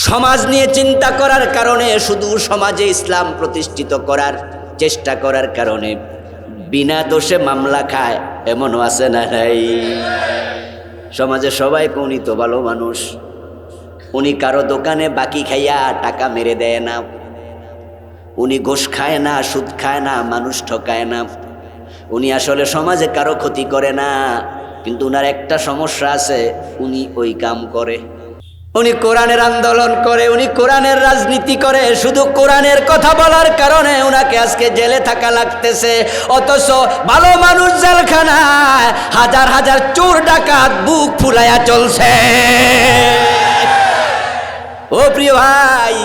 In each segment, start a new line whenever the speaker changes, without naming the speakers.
সমাজ নিয়ে চিন্তা করার কারণে, শুধু সমাজে ইসলাম প্রতিষ্ঠিত করার চেষ্টা করার কারণে বিনা দোষে মামলা খায় এমনও আছে না? নাই। সমাজে সবাই উনি তো ভালো মানুষ, উনি কারো দোকানে বাকি খাইয়া টাকা মেরে দেয় না, উনি ঘুষ খায় না, সুদ খায় না, মানুষ ঠকায় না, উনি আসলে সমাজে কারো ক্ষতি করে না। কিন্তু উনার একটা সমস্যা আছে, উনি ওই কাম করে। উনি কোরআনের আন্দোলন করে, উনি কোরআনের রাজনীতি করে, শুধু কোরআনের কথা বলার কারণে উনাকে আজকে জেলে থাকা লাগতেছে। অথচ ভালো মানুষ জেলখানায় হাজার হাজার চোর ডাকাত বুক ফুলাইয়া চলছে। ও প্রিয় ভাই,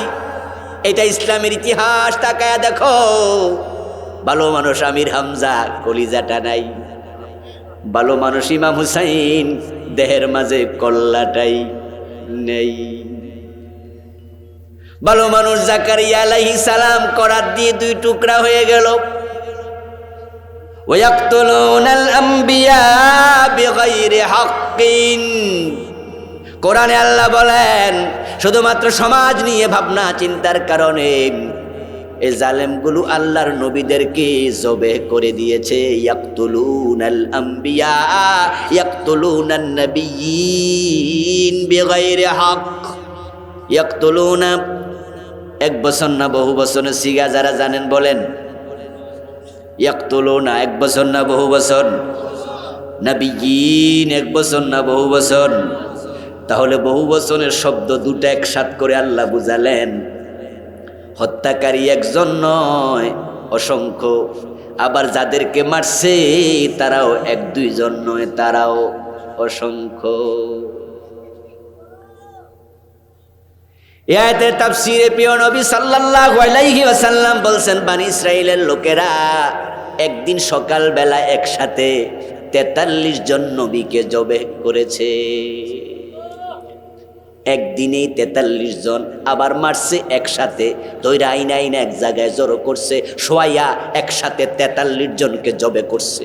এটা ইসলামের ইতিহাস, তাকায়া দেখো। ভালো মানুষ আমির হামজা, কলিজাটা নাই। ভালো মানুষ ইমাম হুসাইন, দেহের মাঝে কল্লাটাই নেই। ভালো মানুষ জাকারিয়া আলাইহিস সালাম করাত দিয়ে দুই টুকরা হয়ে গেল। ওয়ায়াকতুলুনাল আম্বিয়া বিগাইরি হাক্কিন। কোরআনে আল্লাহ বলেন, শুধুমাত্র সমাজ নিয়ে ভাবনা চিন্তার কারণে এই জালেমগুলো আল্লাহর নবীদেরকে জবে করে দিয়েছে। ইয়াকতুলুনাল আম্বিয়া ইয়াকতুলুনান নবিয়্যিন বিগাইরি হক। ইয়াকতুলুনা এক বছর না বহু বছরের সিগা যারা জানেন বলেন। ইয়াকতুলুনা এক বছর না বহু বছর, নবিয়্যিন এক বছর না বহু বছর। তাহলে বহু বছরের শব্দ দুটো একসাথ করে আল্লাহ বুঝালেন, হত্যাকারী একজন নয়, অসংখ্য। আবার যাদেরকে মারছে তারাও এক দুইজন নয়, তারাও অসংখ্য। এই আয়াতের তাফসীরে প্রিয় নবী সাল্লাল্লাহু আলাইহি ওয়াসাল্লাম বলছেন, বনি ইসরাইলের লোকেরা একদিন সকালবেলা একসাথে 43 জন নবীকে জবেহ করেছে। একদিনেই 43 জন। আবার মারছে একসাথে, ধৈরা আইনা আইনা এক জায়গায় জড়ো করছে, শোয়াইয়া একসাথে 43 জনকে জবে করছে।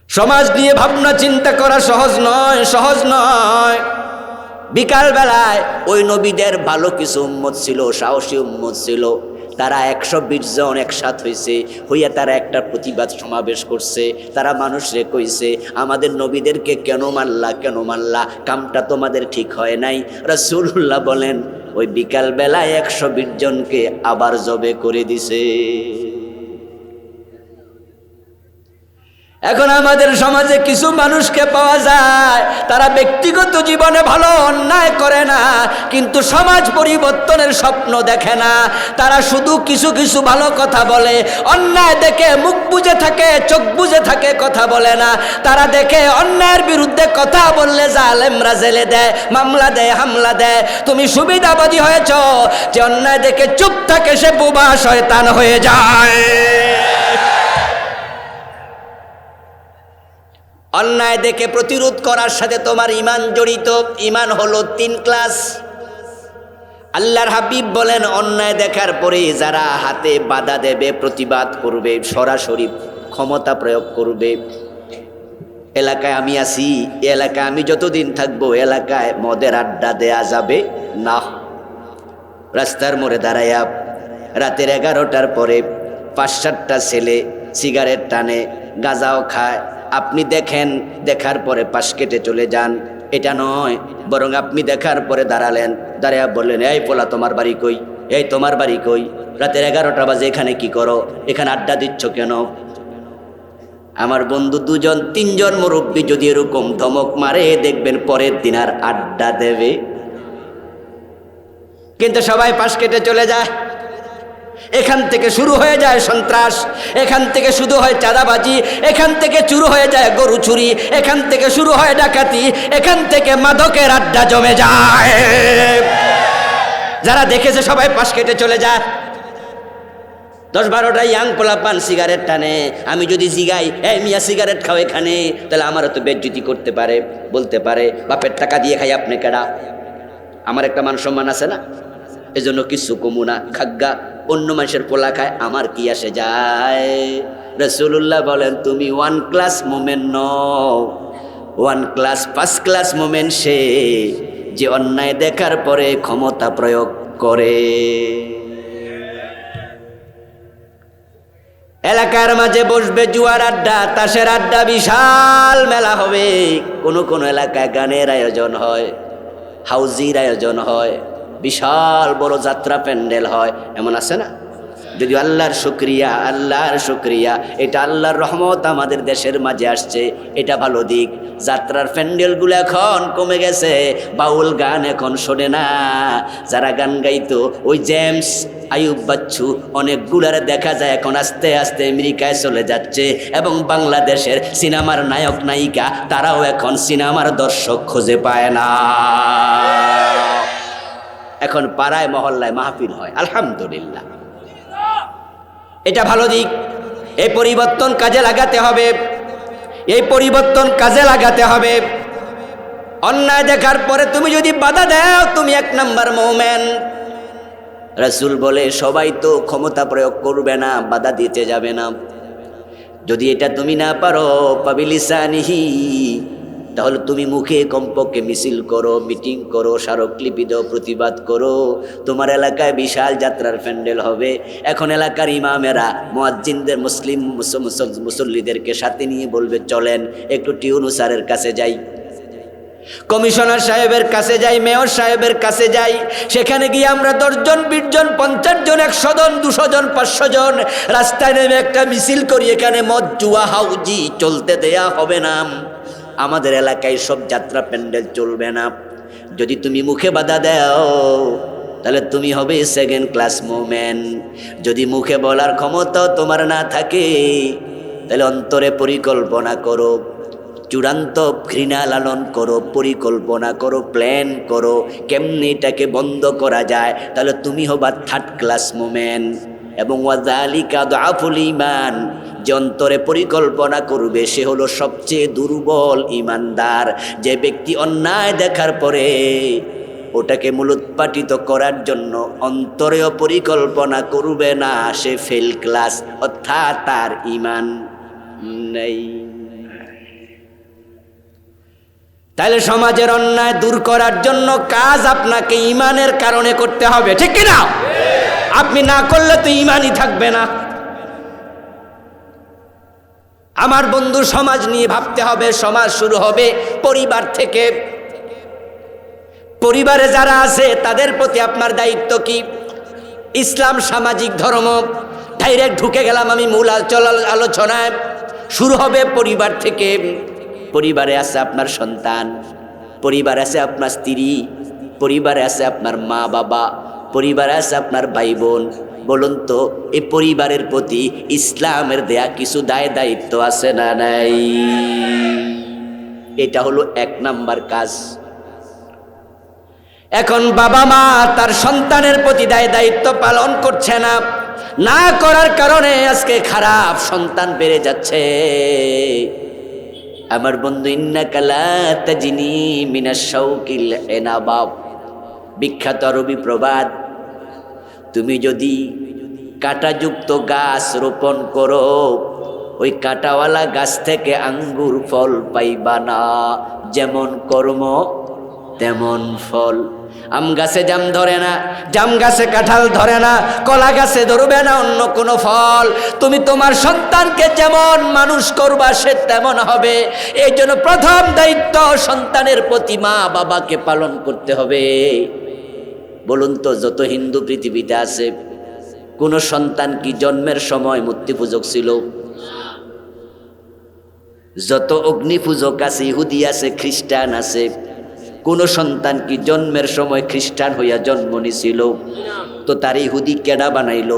সমাজ নিয়ে ভাবনা চিন্তা করা সহজ নয়, সহজ নয়। বিকাল বেলায় ওই নবীদের ভালো কিছু উম্মত ছিল, সাহসী উম্মত ছিল, তারা 120 জন একসাথ হয়েছে, হইয়া তারা একটা প্রতিবাদ সমাবেশ করছে। তারা মানুষরে কইছে, আমাদের নবীদেরকে কেন মারলা, কেন মারলা, কামটা তোমাদের ঠিক হয় নাই। রাসূলুল্লাহ বলেন, ওই বিকাল বেলায় 120 জনকে আবার জবে করে দিছে। এখন আমাদের সমাজে কিছু মানুষকে পাওয়া যায়, তারা ব্যক্তিগত জীবনে ভালো অন্যায় করে না, কিন্তু সমাজ পরিবর্তনের স্বপ্ন দেখে না। তারা শুধু কিছু কিছু ভালো কথা বলে, অন্যায় দেখে মুখ বুজে থাকে, চোখ বুজে থাকে, কথা বলে না। তারা দেখে অন্যায়ের বিরুদ্ধে কথা বললে জালেমরা জেলে দেয়, মামলা দেয়, হামলা দেয়। তুমি সুবিধাবাদী হয়েছ, যে অন্যায় দেখে চুপ থাকে সে বোবা শয়তান হয়ে যায়। অন্যায় দেখে প্রতিরোধ করার সাথে তোমার ঈমান জড়িত। ঈমান হলো 3 ক্লাস। আল্লাহর হাবিব বলেন, অন্যায় দেখার পরে যারা হাতে বাধা দেবে, প্রতিবাদ করবে, সরাসরি ক্ষমতা প্রয়োগ করবে। এলাকায় আমি আছি, এলাকায় আমি যতদিন থাকবো এলাকায় মদের আড্ডা দেয়া যাবে না। রাস্তার মোড়ে দাঁড়াইয়া রাতের 11টার পরে 5-7টা ছেলে সিগারেট টানে, গাঁজাও খায়। আপনি দেখেন, দেখার পরে পাশ কেটে চলে যান, এটা নয়। বরং আপনি দেখার পরে দাঁড়ালেন, দাঁড়াইয়া বললেন, এই পোলা তোমার বাড়ি কই, এই তোমার বাড়ি কই, রাতের 11টা বাজে এখানে কি করো, এখানে আড্ডা দিচ্ছ কেন? আমার বন্ধু 2-3 মুরব্বী যদি এরকম ধমক মারে, দেখবেন পরের দিন আর আড্ডা দেবে। কিন্তু সবাই পাশ কেটে চলে যায়। এখান থেকে শুরু হয়ে যায় সন্ত্রাস, এখান থেকে শুরু হয় চাঁদাবাজি, এখান থেকে শুরু হয়ে যায় গরু চুরি, এখান থেকে শুরু হয় ডাকাতি, এখান থেকে মাদকের আড্ডা জমে যায়। যারা দেখেছে সবাই পাশ কেটে চলে যায়। 10-12টা ইয়াং পোলাপান সিগারেট টানে। আমি যদি জিগাই, এই মিয়া সিগারেট খাও এখানে, তাহলে আমারও তো বেজ্জতি করতে পারে, বলতে পারে বাপের টাকা দিয়ে খাই আপনি কেডা, আমার একটা মান সম্মান আছে না, এজন্য কিছু কমু না, খাগ্গা অন্য মানুষের পোলা খায়, আমার কি আসে যায়। রাসূলুল্লাহ বলেন, তুমি 1 ক্লাস মোমেন্ট নও, 1 ক্লাস 5 ক্লাস মোমেন্ট সে, যে অন্যায় দেখার পরে ক্ষমতা প্রয়োগ করে। এলাকার মাঝে বসবে জুয়ার আড্ডা, তাসের আড্ডা, বিশাল মেলা হবে। কোন কোন এলাকায় গানের আয়োজন হয়, হাউজির আয়োজন হয়, বিশাল বড় যাত্রা প্যান্ডেল হয়, এমন আছে না? যদি আল্লাহর শুকরিয়া, আল্লাহর শুকরিয়া, এটা আল্লাহর রহমত আমাদের দেশের মাঝে আসছে, এটা ভালো দিক। যাত্রার প্যান্ডেলগুলো এখন কমে গেছে, বাউল গান এখন শোনে না। যারা গান গাইতো ওই জেমস, আয়ুব বাচ্চু, অনেকগুলার দেখা যায় এখন আস্তে আস্তে আমেরিকায় চলে যাচ্ছে। এবং বাংলাদেশের সিনেমার নায়ক নায়িকা তারাও এখন সিনেমার দর্শক খুঁজে পায় না। এখন পাড়ায় মহল্লায় মাহফিল হয়, আলহামদুলিল্লাহ, এটা ভালো দিক। এই পরিবর্তন কাজে লাগাতে হবে, এই পরিবর্তন কাজে লাগাতে হবে। অন্যায় দেখার পরে তুমি যদি বাধা দাও, তুমি এক নাম্বার মুমিন। রাসূল বলে সবাই তো ক্ষমতা প্রয়োগ করবে না, বাধা দিতে যাবে না। যদি এটা তুমি না পারো পাবিলিসানিহি, তাহলে তুমি মুখে কমপক্ষে মিছিল করো, মিটিং করো, স্মারকলিপি দাও, প্রতিবাদ করো। তোমার এলাকায় বিশাল যাত্রার প্যান্ডেল হবে। এখন এলাকার ইমামেরা মুয়াজ্জিনদের, মুসলিম মুসল্লিদেরকে সাথে নিয়ে বলবে চলেন একটু টিউনু স্যারের কাছে যাই, কমিশনার সাহেবের কাছে যাই, মেয়র সাহেবের কাছে যাই। সেখানে গিয়ে আমরা 10 জন, 20 জন, 50 জন, 100 জন, 200 জন, 500 জন রাস্তায় নেমে একটা মিছিল করি। এখানে মদ, জুয়া, হাউজি চলতে দেয়া হবে না। আমাদের এলাকায় সব যাত্রা প্যান্ডেল চলবে না। যদি তুমি মুখে বাধা দাও, তাহলে তুমি হবে সেকেন্ড ক্লাস মুমিন। যদি মুখে বলার ক্ষমতা তোমার না থাকে, তাহলে অন্তরে পরিকল্পনা করো, চূড়ান্ত ঘৃণা লালন করো, পরিকল্পনা করো, প্ল্যান করো কেমনে এটাকে বন্ধ করা যায়, তাহলে তুমি হবা থার্ড ক্লাস মুমিন। এবং ওয়াযালিকা দুআফুল ঈমান, যে অন্তরে পরিকল্পনা করবে সে হলো সবচেয়ে দুর্বল ঈমানদার। যে ব্যক্তি অন্যায় দেখার পরে ওটাকে মূলোৎপাটিত করার জন্য অন্তরেও পরিকল্পনা করবে না, সে ফেল ক্লাস, অর্থাৎ তার ঈমান নেই। তাহলে সমাজের অন্যায় দূর করার জন্য কাজ আপনাকে ঈমানের কারণে করতে হবে, ঠিক কি না? আপনি না করলে তো ঈমানই থাকবে না। আমার বন্ধু, সমাজ নিয়ে ভাবতে হবে। সমাজ শুরু হবে পরিবার থেকে। পরিবারে যারা আছে তাদের প্রতি আপনার দায়িত্ব কি? ইসলাম, সামাজিক ধর্ম, ডাইরেক্ট ঢুকে গেলাম আমি মূল আলোচনায়। শুরু হবে পরিবার থেকে। পরিবারে আছে আপনার সন্তান, পরিবারে আছে আপনার স্ত্রী, পরিবারে আছে আপনার মা বাবা, পরিবারে আছে আপনার ভাই বোন। বলুন তো এই পরিবারের প্রতি ইসলামের দেয়া কিছু দায় দায়িত্ব আছে না নাই? এটা হলো 1 নাম্বার কাজ। এখন বাবা মা তার সন্তানের প্রতি দায় দায়িত্ব পালন করছে না, না করার কারণে আজকে খারাপ সন্তান বেড়ে যাচ্ছে। আমার বন্ধু, ইন্নাকা লা তাজনি মিনাশ শাওকিল ইনাবাব, বিখ্যাত আরবি প্রবাদ। তুমি যদি কাঁটাযুক্ত গাছ রোপণ করো, ওই কাঁটাওয়ালা গাছ থেকে আঙ্গুর ফল পাইবা না। যেমন কর্ম তেমন ফল। আম গাছে জাম ধরে না, জাম গাছে কাঁঠাল ধরে না, কলা গাছে ধরবে না অন্য কোনো ফল। তুমি তোমার সন্তানকে যেমন মানুষ করবা সে তেমন হবে। এই জন্য প্রথম দায়িত্ব সন্তানের প্রতি মা বাবাকে পালন করতে হবে। বলুন তো, যত হিন্দু পৃথিবীতে আছে, কোন সন্তান কি জন্মের সময় মূর্তি পূজক ছিল? যত অগ্নি পূজক আছে, ইহুদি আছে, খ্রিস্টান আছে, কোন সন্তান কি জন্মের সময় খ্রিস্টান হইয়া জন্ম নিছিল? তো তার ইহুদি কেডা বানাইলো?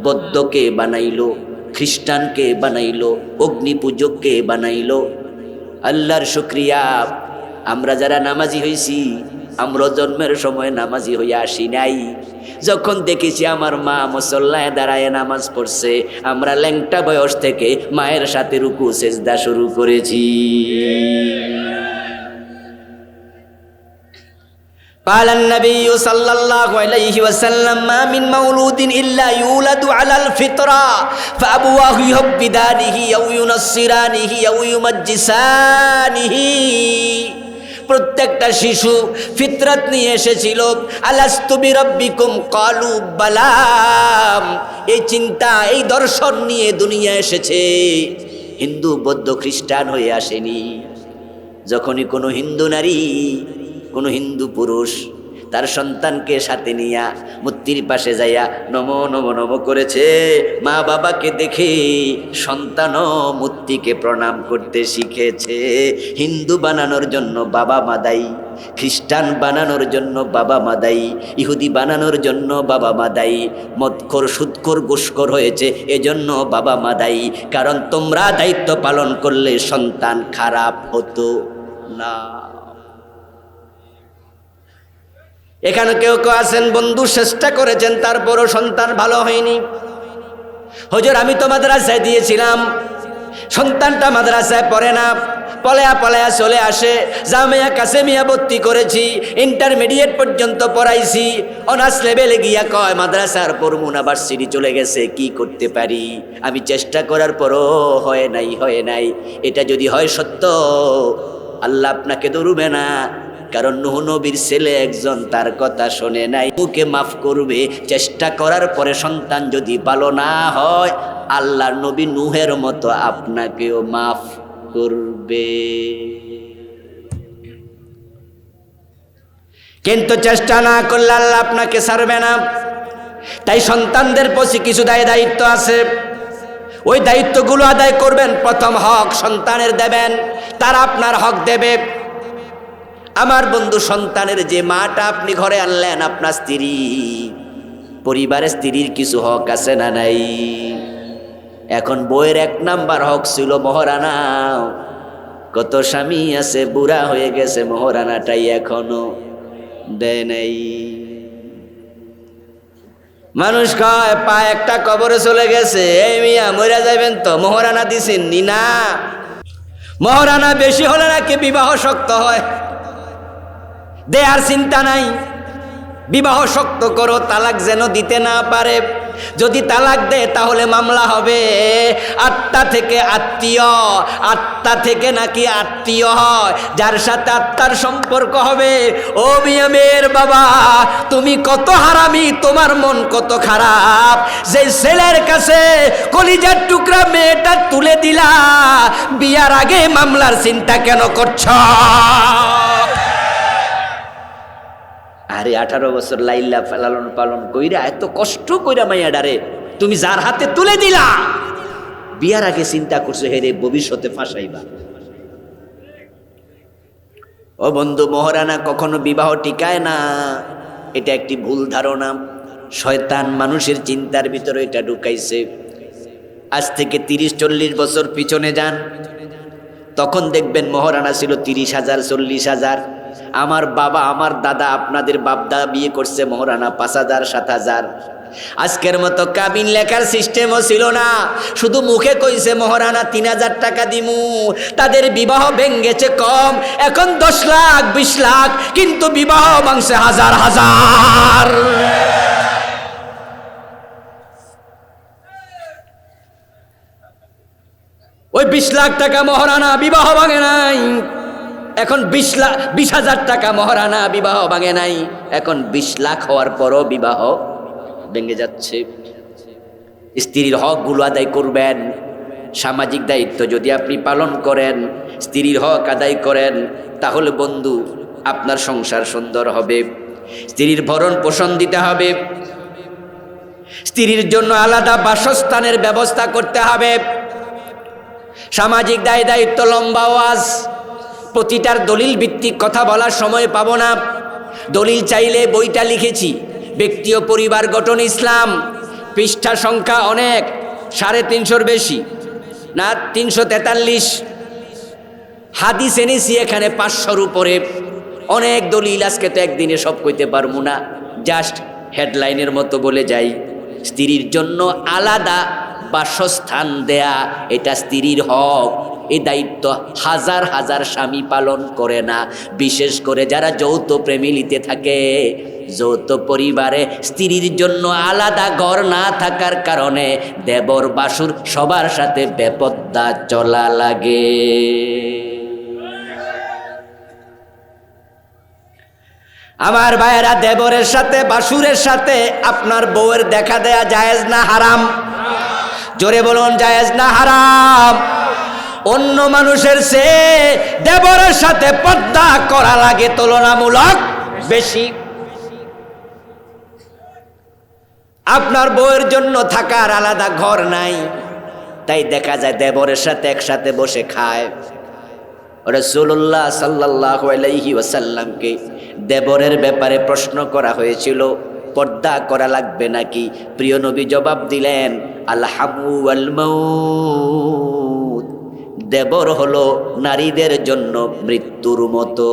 বৌদ্ধকে বানাইলো, খ্রিস্টানকে বানাইলো, অগ্নি পূজককে বানাইলো। আল্লাহর শুকরিয়া, আমরা যারা নামাজি হইছি, আমরা জন্মের সময় নামাজি হইয়া আসি নাই। যখন দেখেছি আমার মা মুসল্লায় দাঁড়ায় নামাজ পড়ছে, আমরা ল্যাংটা বয়স থেকে মায়ের সাথে রুকু সেজদা শুরু করেছি। قال النبي صلى الله عليه وسلم ما من مولود إلا يولد على الفطرة فأبواه يهودانه أو ينصرانه أو يمجسانه। প্রত্যেকটা শিশু ফিতরাত নিয়ে এসেছিল, আলাস্তু বিরাব্বিকুম ক্বালু বালা। এই চিন্তা, এই দর্শন নিয়ে দুনিয়া এসেছে, হিন্দু বৌদ্ধ খ্রিস্টান হয়ে আসেনি। যখনই কোনো হিন্দু নারী, কোনো হিন্দু পুরুষ তার সন্তানকে সাথে নিয়া মূর্তির পাশে যাইয়া নমো নমো নমো করেছে, মা বাবাকে দেখে সন্তানও মূর্তিকে প্রণাম করতে শিখেছে। হিন্দু বানানোর জন্য বাবা মা দায়ী, খ্রিস্টান বানানোর জন্য বাবা মা দায়ী, ইহুদি বানানোর জন্য বাবা মা দায়ী, মদখোর সুদখোর ঘুষখোর হয়েছে এজন্য বাবা মা দায়ী। কারণ তোমরা দায়িত্ব পালন করলে সন্তান খারাপ হতো না। এখানে কেউ কেউ আছেন বন্ধু, চেষ্টা করেছেন তারপরও সন্তান ভালো হয়নি। হুজুর আমি তো মাদ্রাসায় দিয়েছিলাম, সন্তানটা মাদ্রাসায় পড়ে না, পলায়া পলায়া চলে আসে। জামিয়া কাসেমিয়া ভর্তি করেছি, ইন্টারমিডিয়েট পর্যন্ত পড়াইছি, অনার্স লেভেলে গিয়া কয় মাদ্রাসার পড়মু না, ভার্সিটি চলে গেছে, কি করতে পারি? আমি চেষ্টা করার পরও হয় নাই। এটা যদি হয় সত্য, আল্লাহ আপনাকে ধরবে না। কারণ নূহ নবীর ছেলে একজন তার কথা শোনে নাই, মুখে মাফ করবে। চেষ্টা করার পরে সন্তান যদি ভালো না হয়, আল্লাহর নবী নূহের মতো আপনাকেও মাফ করবে। কিন্তু চেষ্টা না করলে আল্লাহ আপনাকে ছাড়বে না। তাই সন্তানদের প্রতি কিছু দায়িত্ব আছে, ওই দায়িত্বগুলো আদায় করবেন। প্রথম হক সন্তানের দেবেন, তারা আপনার হক দেবে। আমার বন্ধু, সন্তানের যে মাটা আপনি ঘরে আনলেন, আপনার স্ত্রী, পরিবারে স্ত্রীর কিছু হক আছে না নাই? এখন বইয়ের 1 নাম্বার হক ছিল মহারানা। কত স্বামী আছে বুড়া হয়ে গেছে, মহারানাটাই এখনো দেয় নাই। মানুষ কয় পা একটা কবরে চলে গেছে, এই মিয়া মরে যাবেন তো, মহারানা দিছেন নি? না, মহারানা বেশি হলে নাকি বিবাহ শক্ত হয়, দেয়ার চিন্তা নাই। বিবাহ শক্ত করো, তালাক যেন দিতে না পারে। যদি তালাক দেয় তাহলে মামলা হবে। আত্মা থেকে আত্মীয়, আত্মা থেকে নাকি আত্মীয় হয়, যার সাথে আত্মার সম্পর্ক হবে। ও মিয়া মেয়ের বাবা, তুমি কত হারামি, তোমার মন কত খারাপ, যে ছেলের কাছে কলিজার টুকরা মেয়েটা তুলে দিলা, বিয়ার আগে মামলার চিন্তা কেন করছ? আরে 18 বছর লাইলা লালন পালন কইরা, এত কষ্ট কইরা মাইয়াডারে তুমি যার হাতে তুলে দিলা, বিয়ার আগে চিন্তা করছো হেরে ভবিষ্যতে ফাঁসাইবা। ও বন্ধু, মহারানা কখনো বিবাহ টিকায় না, এটা একটি ভুল ধারণা। শয়তান মানুষের চিন্তার ভিতরে এটা ঢুকাইছে। আজ থেকে 30-40 বছর পিছনে যান, তখন দেখবেন মহারানা ছিল 30,000 40,000। আমার বাবা, আমার দাদা, আপনাদের বাপদা বিয়ে করছে মহারানা 5,000 7,000। আজকের মতো কাবিন লেখার সিস্টেমও ছিল না, শুধু মুখে কইছে মহারানা 3,000 টাকা দিমু। তাদের বিবাহ ভেঙ্গেছে কম, এখন 10 লাখ 20 লাখ, কিন্তু বিবাহ ভাঙছে হাজার হাজার। ওই 20 লাখ টাকা মহারানা বিবাহ ভাঙে নাই, এখন 20,000 টাকা মহারানা বিবাহ ভাঙে নাই, এখন 20 লাখ হওয়ার পরও বিবাহ ভেঙে যাচ্ছে। স্ত্রীর হকগুলো আদায় করবেন। সামাজিক দায়িত্ব যদি আপনি পালন করেন, স্ত্রীর হক আদায় করেন, তাহলে বন্ধু আপনার সংসার সুন্দর হবে। স্ত্রীর ভরণ পোষণ দিতে হবে, স্ত্রীর জন্য আলাদা বাসস্থানের ব্যবস্থা করতে হবে। সামাজিক দায়িত্ব লম্বা ওয়াজ, প্রতিটার দলিল ভিত্তিক কথা বলার সময় পাবো না। দলিল চাইলে বইটা লিখেছি, ব্যক্তি ও পরিবার গঠন ইসলাম, পৃষ্ঠা সংখ্যা অনেক, 350 বেশি না, 343। হাদিস এনেছি এখানে 500-র উপরে, অনেক দলিল। আজকে তো একদিনে সব কইতে পারবো না, জাস্ট হেডলাইনের মতো বলে যাই। স্ত্রীর জন্য আলাদা বাসস্থান দেয়া, এটা স্ত্রীর হক। এই দায়িত্ব হাজার হাজার স্বামী পালন করে না, বিশেষ করে যারা যৌথ প্রেমিলিতে থাকে। যৌথ পরিবারে স্ত্রীর জন্য আলাদা ঘর না থাকার কারণে দেবর বাসুর সবার সাথে বেপরদা চলা লাগে। আমার ভাইয়েরা, দেবরের সাথে বাসুরের সাথে আপনার বউয়ের দেখা দেয়া জায়েজ না হারাম? জোরে বলুন, জায়েজ না হারাম? অন্য মানুষের চেয়ে দেবরের সাথে পর্দা করা লাগে তুলনামূলক বেশি। আপনার বউয়ের জন্য থাকার আলাদা ঘর নাই, তাই দেখা যায় দেবরের সাথে একসাথে বসে খায়। রাসূলুল্লাহ সাল্লাল্লাহু আলাইহি ওয়াসাল্লামকে দেবরের ব্যাপারে প্রশ্ন করা হয়েছিল, পর্দা করা লাগবে নাকি? প্রিয় নবী জবাব দিলেন, আল হামু ওয়াল মাউত, দেবর হলো নারীদের জন্য মৃত্যুর মতো।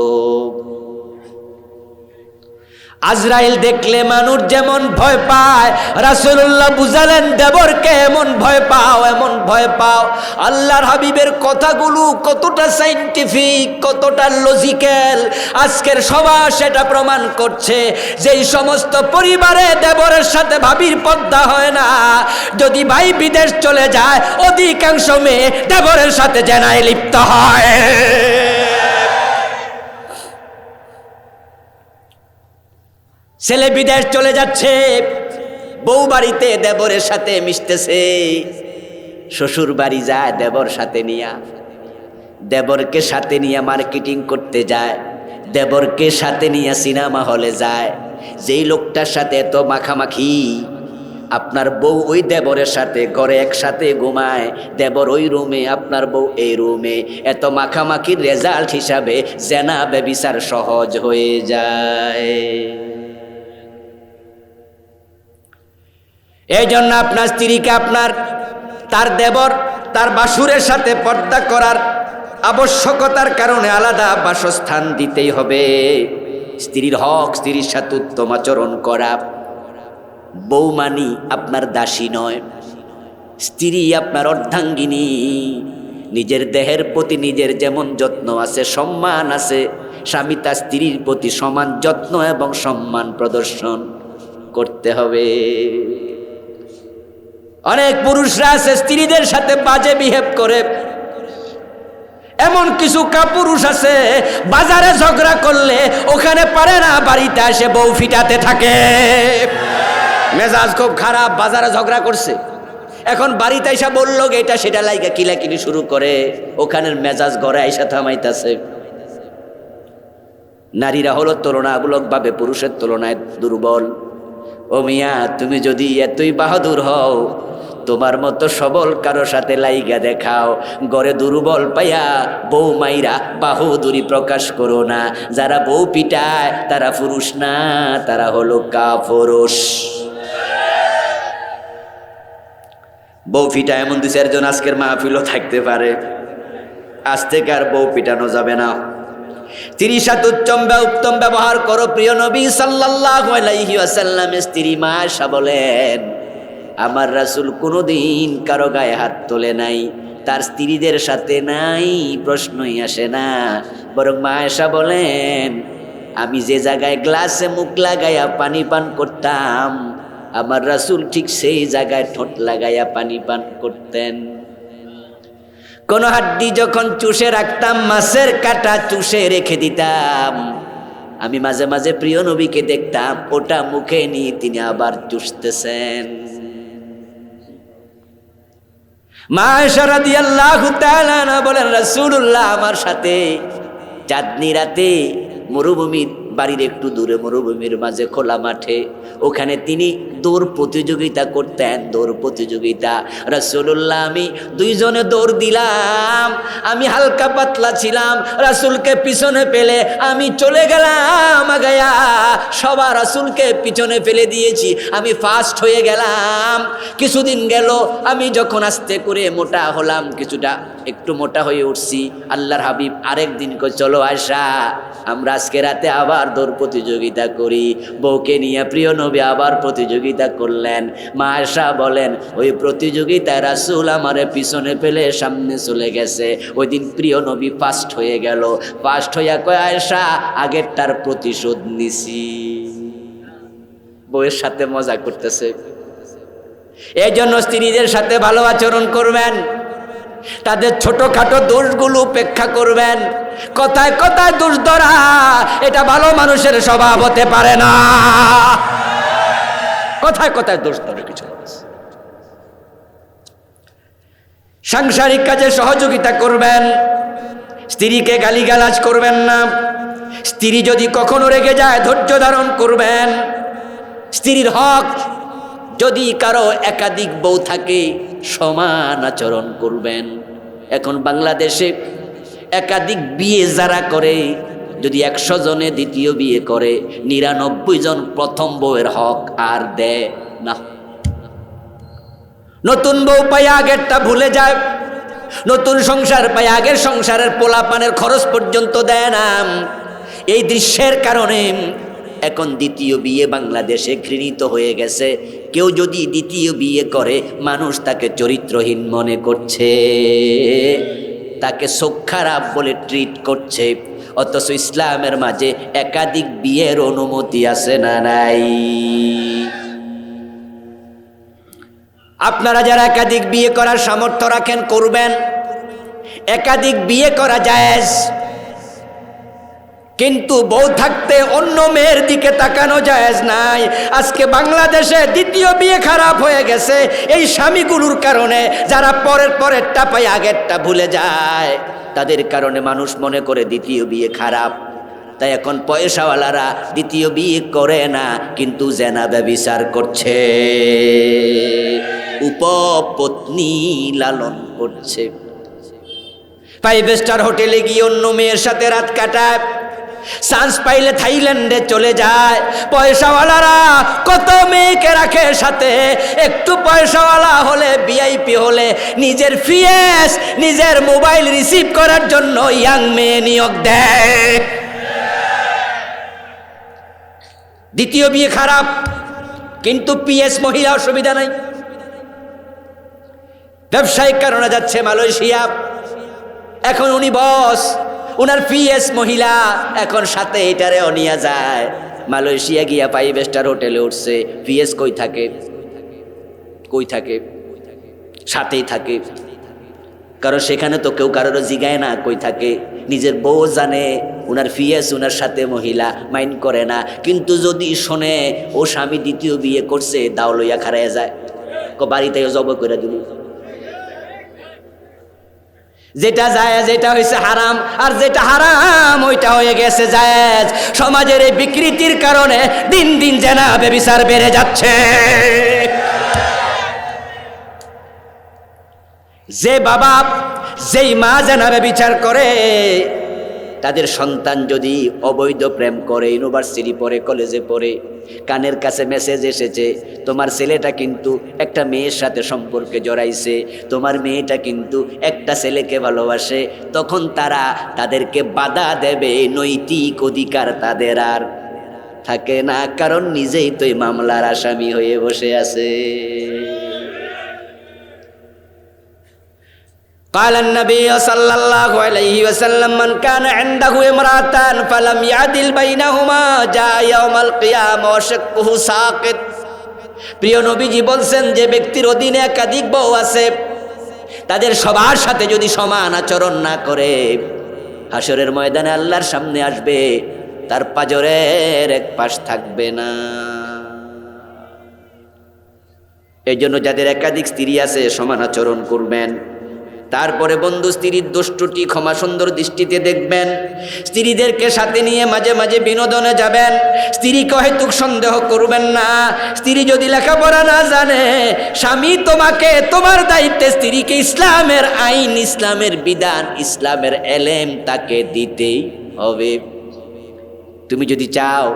আজরাইল দেখলে মানুষ যেমন ভয় পায়, রাসূলুল্লাহ বুঝালেন দেবরকে এমন ভয় পাও, এমন ভয় পাও। আল্লাহর হাবিবের কথাগুলো কতটা সাইন্টিফিক, কতটা লজিক্যাল, আজকের সমাজ সেটা প্রমাণ করছে। যেই সমস্ত পরিবারে দেবরের সাথে ভাবির পর্দা হয় না, যদি ভাই বিদেশ চলে যায়, অধিকাংশ মেয়ে দেবরের সাথে জেনায় লিপ্ত হয়। ছেলে বিদেশ চলে যাচ্ছে, বউ বাড়িতে দেবরের সাথে মিশতেছে, শ্বশুর বাড়ি যায় দেবর সাথে নিয়া, দেবরকে সাথে নিয়ে মার্কেটিং করতে যায়, দেবরকে সাথে নিয়ে সিনেমা হলে যায়। যেই লোকটার সাথে এত মাখামাখি, আপনার বউ ওই দেবরের সাথে ঘরে একসাথে ঘুমায়, দেবর ওই রুমে, আপনার বউ এই রুমে, এত মাখামাখির রেজাল্ট হিসাবে জেনা ব্যভিচার সহজ হয়ে যায়। এই জন্য আপনার স্ত্রীকে আপনার তার দেবর তার বাসুরের সাথে পর্দা করার আবশ্যকতার কারণে আলাদা বাসস্থান দিতেই হবে। স্ত্রীর হক, স্ত্রীর সাথে উত্তম আচরণ করা। বউ মানি আপনার দাসী নয়, স্ত্রী আপনার অর্ধাঙ্গিনী। নিজের দেহের প্রতি নিজের যেমন যত্ন আছে, সম্মান আছে, স্বামী তার স্ত্রীর প্রতি সমান যত্ন এবং সম্মান প্রদর্শন করতে হবে। অনেক পুরুষরা আছে স্ত্রীদের সাথে বাজে বিহেভ করে, এমন কিছু কাপুরুষ আছে বাজারে ঝগড়া করলে ওখানে পারে না, বাড়িতে এসে বউ ফিটাতে থাকে। মেজাজ খুব খারাপ, বাজারে ঝগড়া করছে, এখন বাড়িতে এসে বললো এটা সেটা লাইগা কিলাকিলি শুরু করে, ওখানের মেজাজ ঘরে আইসা থামাইতেছে। নারীরা হলো তুলনামূলকভাবে পুরুষের তুলনায় দুর্বল। ও মিয়া, তুমি যদি এতই বাহাদুর হও, তোমার মতো সবল কারো সাথে লাইগা দেখাও, ঘরে দুর্বল পাইয়া বউ মাইরা বাহুদুরি প্রকাশ করো না। যারা বউ পিটায় তারা পুরুষ না, তারা হলো কাপুরুষ। বউ পিটা এমন দু চারজন আজকের মাহফিলও থাকতে পারে। আজ থেকে আর বউ পিটানো যাবে না। স্ত্রীর সাথে উত্তম ব্যবহার করো। প্রিয় নবী সাল্লাল্লাহু আলাইহি ওয়াসাল্লামের স্ত্রী মা আয়েশা বলেন, আমার রাসূল কোনোদিন কারো গায়ে হাত তোলে নাই, তার স্ত্রীদের সাথে নাই প্রশ্নই আসে না। বরং মা আয়েশা বলেন, আমি যে জায়গায় গ্লাসে মুখ লাগাইয়া পানি পান করতাম, আমার রাসূল ঠিক সেই জায়গায় ঠোঁট লাগাইয়া পানি পান করতেন। কোন হাড্ডি যখন চুষে রাখতাম, মাছের কাঁটা চুষে রেখে দিতাম, আমি মাঝে মাঝে প্রিয় নবীকে দেখতাম ওটা মুখে নিয়ে তিনি আবার চুষতেছেন। মা আয়েশা রাদিয়াল্লাহু তাআলা আনহা বলেন, রাসূলুল্লাহ আমার সাথে চাঁদনি রাতে মরুভূমির বাড়ির একটু দূরে মরুভূমির মাঝে খোলা মাঠে, ওখানে তিনি দৌড় প্রতিযোগিতা করতেন। দৌড় প্রতিযোগিতা, রাসূলুল্লাহ আমি দুইজনে দৌড় দিলাম, আমি হালকা পাতলা ছিলাম, রাসূলকে পিছনে ফেলে আমি চলে গেলাম আগায়া, সবার রাসূলকে পিছনে ফেলে দিয়েছি, আমি ফার্স্ট হয়ে গেলাম। কিছুদিন গেল, আমি যখন আস্তে করে মোটা হলাম, কিছুটা একটু মোটা হয়ে উঠছি, আল্লাহর হাবিব আরেকদিন কই চলো আয়েশা আমরা আজকে রাতে আবার দৌড় প্রতিযোগিতা করি। বউকে নিয়ে প্রিয় নবী আবার প্রতিযোগিতা করলেন। মা আয়েশা বলেন, ওই প্রতিযোগিতায় রাসূল আমারে পিছনে ফেলে সামনে চলে গেছে। ওই দিন প্রিয় নবী ফার্স্ট হয়ে গেল। ফার্স্ট হইয়া কয়, আয়েশা আগেরটার প্রতিশোধ নিছি। বউয়ের সাথে মজা করতেছে। এই জন্য স্ত্রীদের সাথে ভালো আচরণ করবেন, তাদের ছোটখাটো দোষগুলো উপেক্ষা করবেন। কথায় কথায় দোষ ধরা, এটা ভালো মানুষের স্বভাব হতে পারে না। কথায় কথায় দোষ ধরে কিছু মানুষ। সাংসারিক কাজে সহযোগিতা করবেন, স্ত্রীকে গালিগালাজ করবেন না। স্ত্রী যদি কখনো রেগে যায় ধৈর্য ধারণ করবেন। স্ত্রীর হক, যদি কারো একাধিক বউ থাকে সমান আচরণ করবেন। এখন বাংলাদেশে একাধিক বিয়ে যারা করে, যদি 100 জনে দ্বিতীয় বিয়ে করে, 99 জন প্রথম বউয়ের হক আর দেয় না। নতুন বউ পাই আগেরটা ভুলে যায়, নতুন সংসার পাই আগের সংসারের পোলাপানের খরচ পর্যন্ত দেয় না। এই দৃশ্যের কারণে এখন দ্বিতীয় বিয়ে বাংলাদেশে ঘৃণিত হয়ে গেছে। কেউ যদি দ্বিতীয় বিয়ে করে মানুষ তাকে চরিত্রহীন মনে করছে, তাকে চোখ খারাপ বলে ট্রিট করছে। অথচ ইসলামের মাঝে একাধিক বিয়ের অনুমতি আছে না নাই? আপনারা যারা একাধিক বিয়ে করার সামর্থ্য রাখেন করবেন। একাধিক বিয়ে করা জায়েজ, কিন্তু বউ থাকতে অন্য মেয়ের দিকে তাকানো জায়েজ নাই। আজকে বাংলাদেশে দ্বিতীয় বিয়ে খারাপ হয়ে গেছে এই স্বামীগুলোর কারণে। যারা পরেরটা পায় আগেরটা ভুলে যায়, তাদের কারণে মানুষ মনে করে দ্বিতীয় বিয়ে খারাপ। তাই এখন পয়সাওয়ালারা দ্বিতীয় বিয়ে করে না, কিন্তু জেনা ব্যভিচার করছে, উপপত্নী লালন করছে। 5 স্টার হোটেলে গিয়ে অন্য মেয়ের সাথে রাত কাটায়, চান্স পাইলে থাইল্যান্ডে চলে যায়। পয়সাওয়ালারা কত মেয়েকে রাখে সাথে। একটু পয়সাওয়ালা হলে, ভিআইপি হলে নিজের ফিয়েস, নিজের মোবাইল রিসিভ করার জন্য ইয়াং মেয়ে নিয়োগ দেয়। দ্বিতীয় বিয়ে খারাপ, কিন্তু পিএস মহিলা অসুবিধা নাই। ব্যবসায়িক কারণে যাচ্ছে মালয়েশিয়া, এখন উনি বস, উনার পিএস মহিলা, এখন সাথে এটারেও নিয়ে যায়। মালয়েশিয়া গিয়া 5 স্টার হোটেলে উঠছে, পিএস কই থাকে? কই থাকে? সাথেই থাকে। কারণ সেখানে তো কেউ কারোর জিগায় না কই থাকে। নিজের বউ জানে উনার পিএস উনার সাথে মহিলা, মাইন্ড করে না। কিন্তু যদি শোনে ও স্বামী দ্বিতীয় বিয়ে করছে, দাও লইয়া খারাইয়া যায়, বাড়িতে জব করে দিল। যেটা জায়েজ এটা হয়েছে হারাম, আর যেটা হারাম ওইটা হয়ে গেছে জায়েজ। সমাজের এই বিকৃতির কারণে দিন দিন জেনা ব্যভিচার বেড়ে যাচ্ছে। যে বাবা, যেই মা জেনা ব্যভিচার করে, তাদের সন্তান যদি অবৈধ প্রেম করে, ইউনিভার্সিটি পড়ে, কলেজে পড়ে, কানের কাছে মেসেজ এসেছে তোমার ছেলেটা কিন্তু একটা মেয়ের সাথে সম্পর্কে জড়াইছে, তোমার মেয়েটা কিন্তু একটা ছেলেকে ভালোবাসে, তখন তারা তাদেরকে বাধা দেবে। নৈতিক অধিকার তাদের আর থাকে না, কারণ নিজেই তো এই মামলার আসামি হয়ে বসে আছে। قال النبي صلى الله عليه وسلم من كان عنده امرأتان فلم يعدل بينهما جاء يوم القيامة وشقه ساقط। প্রিয় নবীজি বলছেন, যে ব্যক্তির অধীনে একাধিক বউ আছে, তাদের সবার সাথে যদি সমান আচরণ না করে, হাসরের ময়দানে আল্লাহর সামনে আসবে, তার পাজরের এক পাশ থাকবে না। এই জন্য যাদের একাধিক স্ত্রী আছে সমান আচরণ করবেন। তারপরে বন্ধু, স্ত্রীর দোষটি ক্ষমা সুন্দর দৃষ্টিতে দেখবেন। স্ত্রীদেরকে সাথে নিয়ে মাঝে মাঝে বিনোদনে যাবেন। স্ত্রীকে হেতুক সন্দেহ করবেন না। স্ত্রী যদি লেখাপড়া না জানে, স্বামী তোমাকে, তোমার দায়িত্বে স্ত্রীকে ইসলামের আইন, ইসলামের বিধান, ইসলামের এলেম তাকে দিতেই হবে। তুমি যদি চাও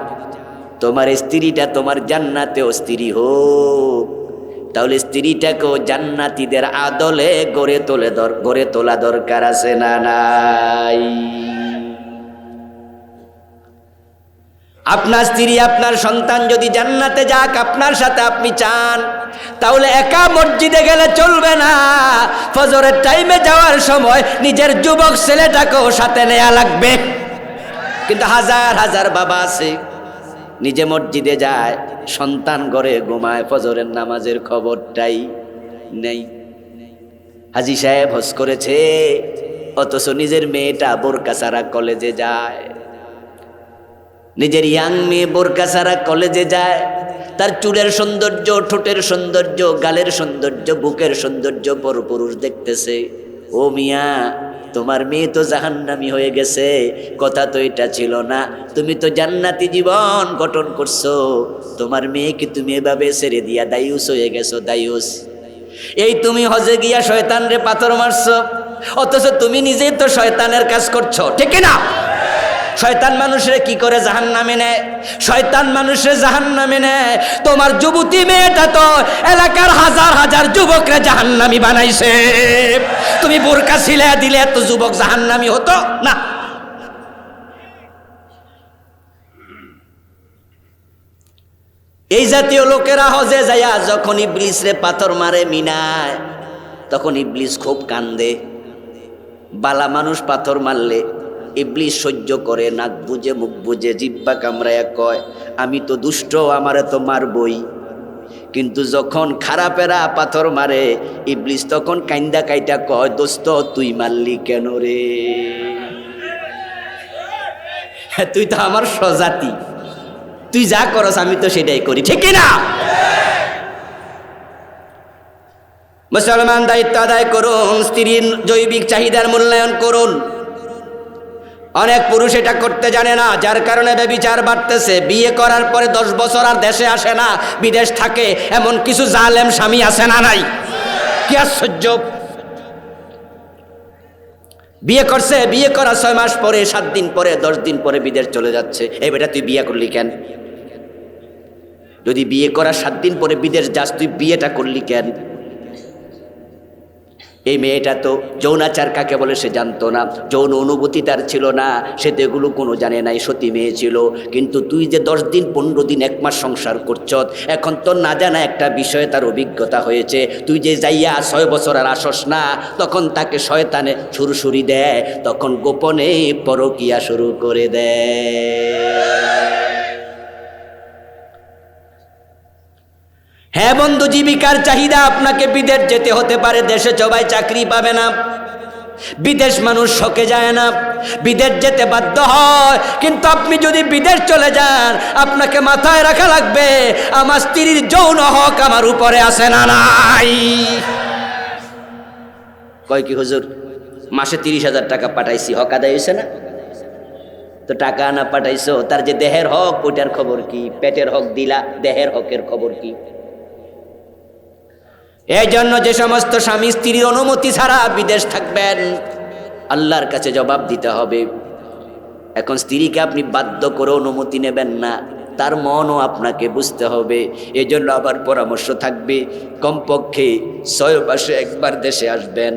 তোমার স্ত্রীটা তোমার জান্নাতেও স্ত্রী হোক, তাহলে স্ত্রীটাকেও জান্নাতীদের আদলে গড়ে তোলা দরকার আছে না নাই? আপনার স্ত্রী, আপনার সন্তান যদি জান্নাতে যাক আপনার সাথে আপনি চান, তাহলে একা মসজিদে গেলে চলবে না। ফজরের টাইমে যাওয়ার সময় নিজের যুবক ছেলেটাকেও সাথে নেওয়া লাগবে। কিন্তু হাজার হাজার বাবা আছে নিজে মসজিদে যায়, সন্তান ঘরে ঘুমায়, ফজরের নামাজের খবরটাই নেই। হাজী সাহেব হজ করেছে, অথচ নিজের মেয়েটা বোরকা ছাড়া কলেজে যায়, নিজের ইয়াং মেয়ে বোরকা ছাড়া কলেজে যায়। তার চুলের সৌন্দর্য, ঠোঁটের সৌন্দর্য, গালের সৌন্দর্য, বুকের সৌন্দর্য পরপুরুষ দেখতেছে। ও মিয়া, তোমার মেয়ে তো জাহান্নামী হয়ে গেছে, কথা তো এটা ছিল না। তুমি তো জান্নাতি জীবন গঠন করছো, তোমার মেয়েকে তুমি এভাবে ছেড়ে দিয়া দায়ুস হয়ে গেছো, দায়ুস। এই তুমি হজে গিয়া শয়তানরে পাথর মারছো, অথচ তুমি নিজেই তো শয়তানের কাজ করছো, ঠিক না? শয়তান মানুষের কি করে জাহান্নামে নেয়? শয়তান মানুষের জাহান্নামে নেয়। তোমার যুবতী মেয়েটা তো এলাকার হাজার হাজার যুবকরা জাহান্নামী বানাইছে। তুমি বোরকা ছিলাইয়া দিলে এত যুবক জাহান্নামী হতো না। এই জাতীয় লোকেরা হজে যায়া যখন ইবলিস রে পাথর মারে মিনায়, তখন ইবলিস খুব কান্দে। বালা মানুষ পাথর মারলে ইবলিস সহ্য করে, নাক বুঝে মুখ বুঝে জিব্বা কামড়ায়া কয়, আমি তো দুষ্ট, আমারে তো মারবই। কিন্তু যখন খারাপেরা পাথর মারে ইবলিস তখন কাইন্দা কাইটা কয়, দোস্ত তুই মারলি কেন রে? তুই তো আমার স্বজাতি, তুই যা করস আমি তো সেটাই করি, ঠিক না? মুসলমান দায়িত্ব আদায় করুন, স্ত্রীর জৈবিক চাহিদার মূল্যায়ন করুন। অনেক পুরুষ এটা করতে জানে না, যার কারণে ব্যভিচার বাড়তেছে। বিয়ে করার পরে 10 বছর আর দেশে আসে না, বিদেশ থাকে। এমন কিছু জালেম স্বামী আছে না নাই? কি আশ্চর্য! বিয়ে করছে, বিয়ে করা 6 মাস পরে, 7 দিন পরে, 10 দিন পরে বিদেশ চলে যাচ্ছে। এই বেটা তুই বিয়ে করলি কেন? যদি বিয়ে করা 7 দিন পরে বিদেশ যাস, তুই বিয়েটা করলি কেন? এই মেয়েটা তো যৌনাচার কাকে বলে সে জানতো না, যৌন অনুভূতি তার ছিল না, সে তো এগুলো কোনো জানে নাই, সতী মেয়ে ছিল। কিন্তু তুই যে 10 দিন 15 দিন 1 মাস সংসার করছ, এখন তোর না জানা একটা বিষয়ে তার অভিজ্ঞতা হয়েছে। তুই যে যাইয়া 6 বছর আর আসস না, তখন তাকে শয়তানে সুরসুরি দেয়, তখন গোপনে পরকিয়া শুরু করে দেয়। হ্যাঁ বন্ধু, জীবিকার চাহিদা আপনাকে বিদেশ যেতে হতে পারে। দেশে সবাই চাকরি পাবে না, বিদেশ মানুষ শখে যায় না, বিদেশ যেতে বাধ্য হয়। কিন্তু আপনি যদি বিদেশ চলে যান, আপনাকে মাথায় রাখা লাগবে, আমার স্ত্রীর যৌন হক আমার উপরে আছে না নাই? কয় কি হুজুর, মাসে 30,000 টাকা পাঠাইছি, হক আদায় হয়েছে না? তো টাকা না পাঠাইছো, তার যে দেহের হক ওইটার খবর কি? পেটের হক দিলা, দেহের হকের খবর কি? এই জন্য যে সমস্ত স্বামী স্ত্রীর অনুমতি ছাড়া বিদেশ থাকবেন, আল্লাহর কাছে জবাব দিতে হবে। এখন স্ত্রীকে আপনি বাধ্য করে অনুমতি নেবেন না, তার মনও আপনাকে বুঝতে হবে। এই জন্য আবার পরামর্শ থাকবে, কমপক্ষে 6 মাসে একবার দেশে আসবেন।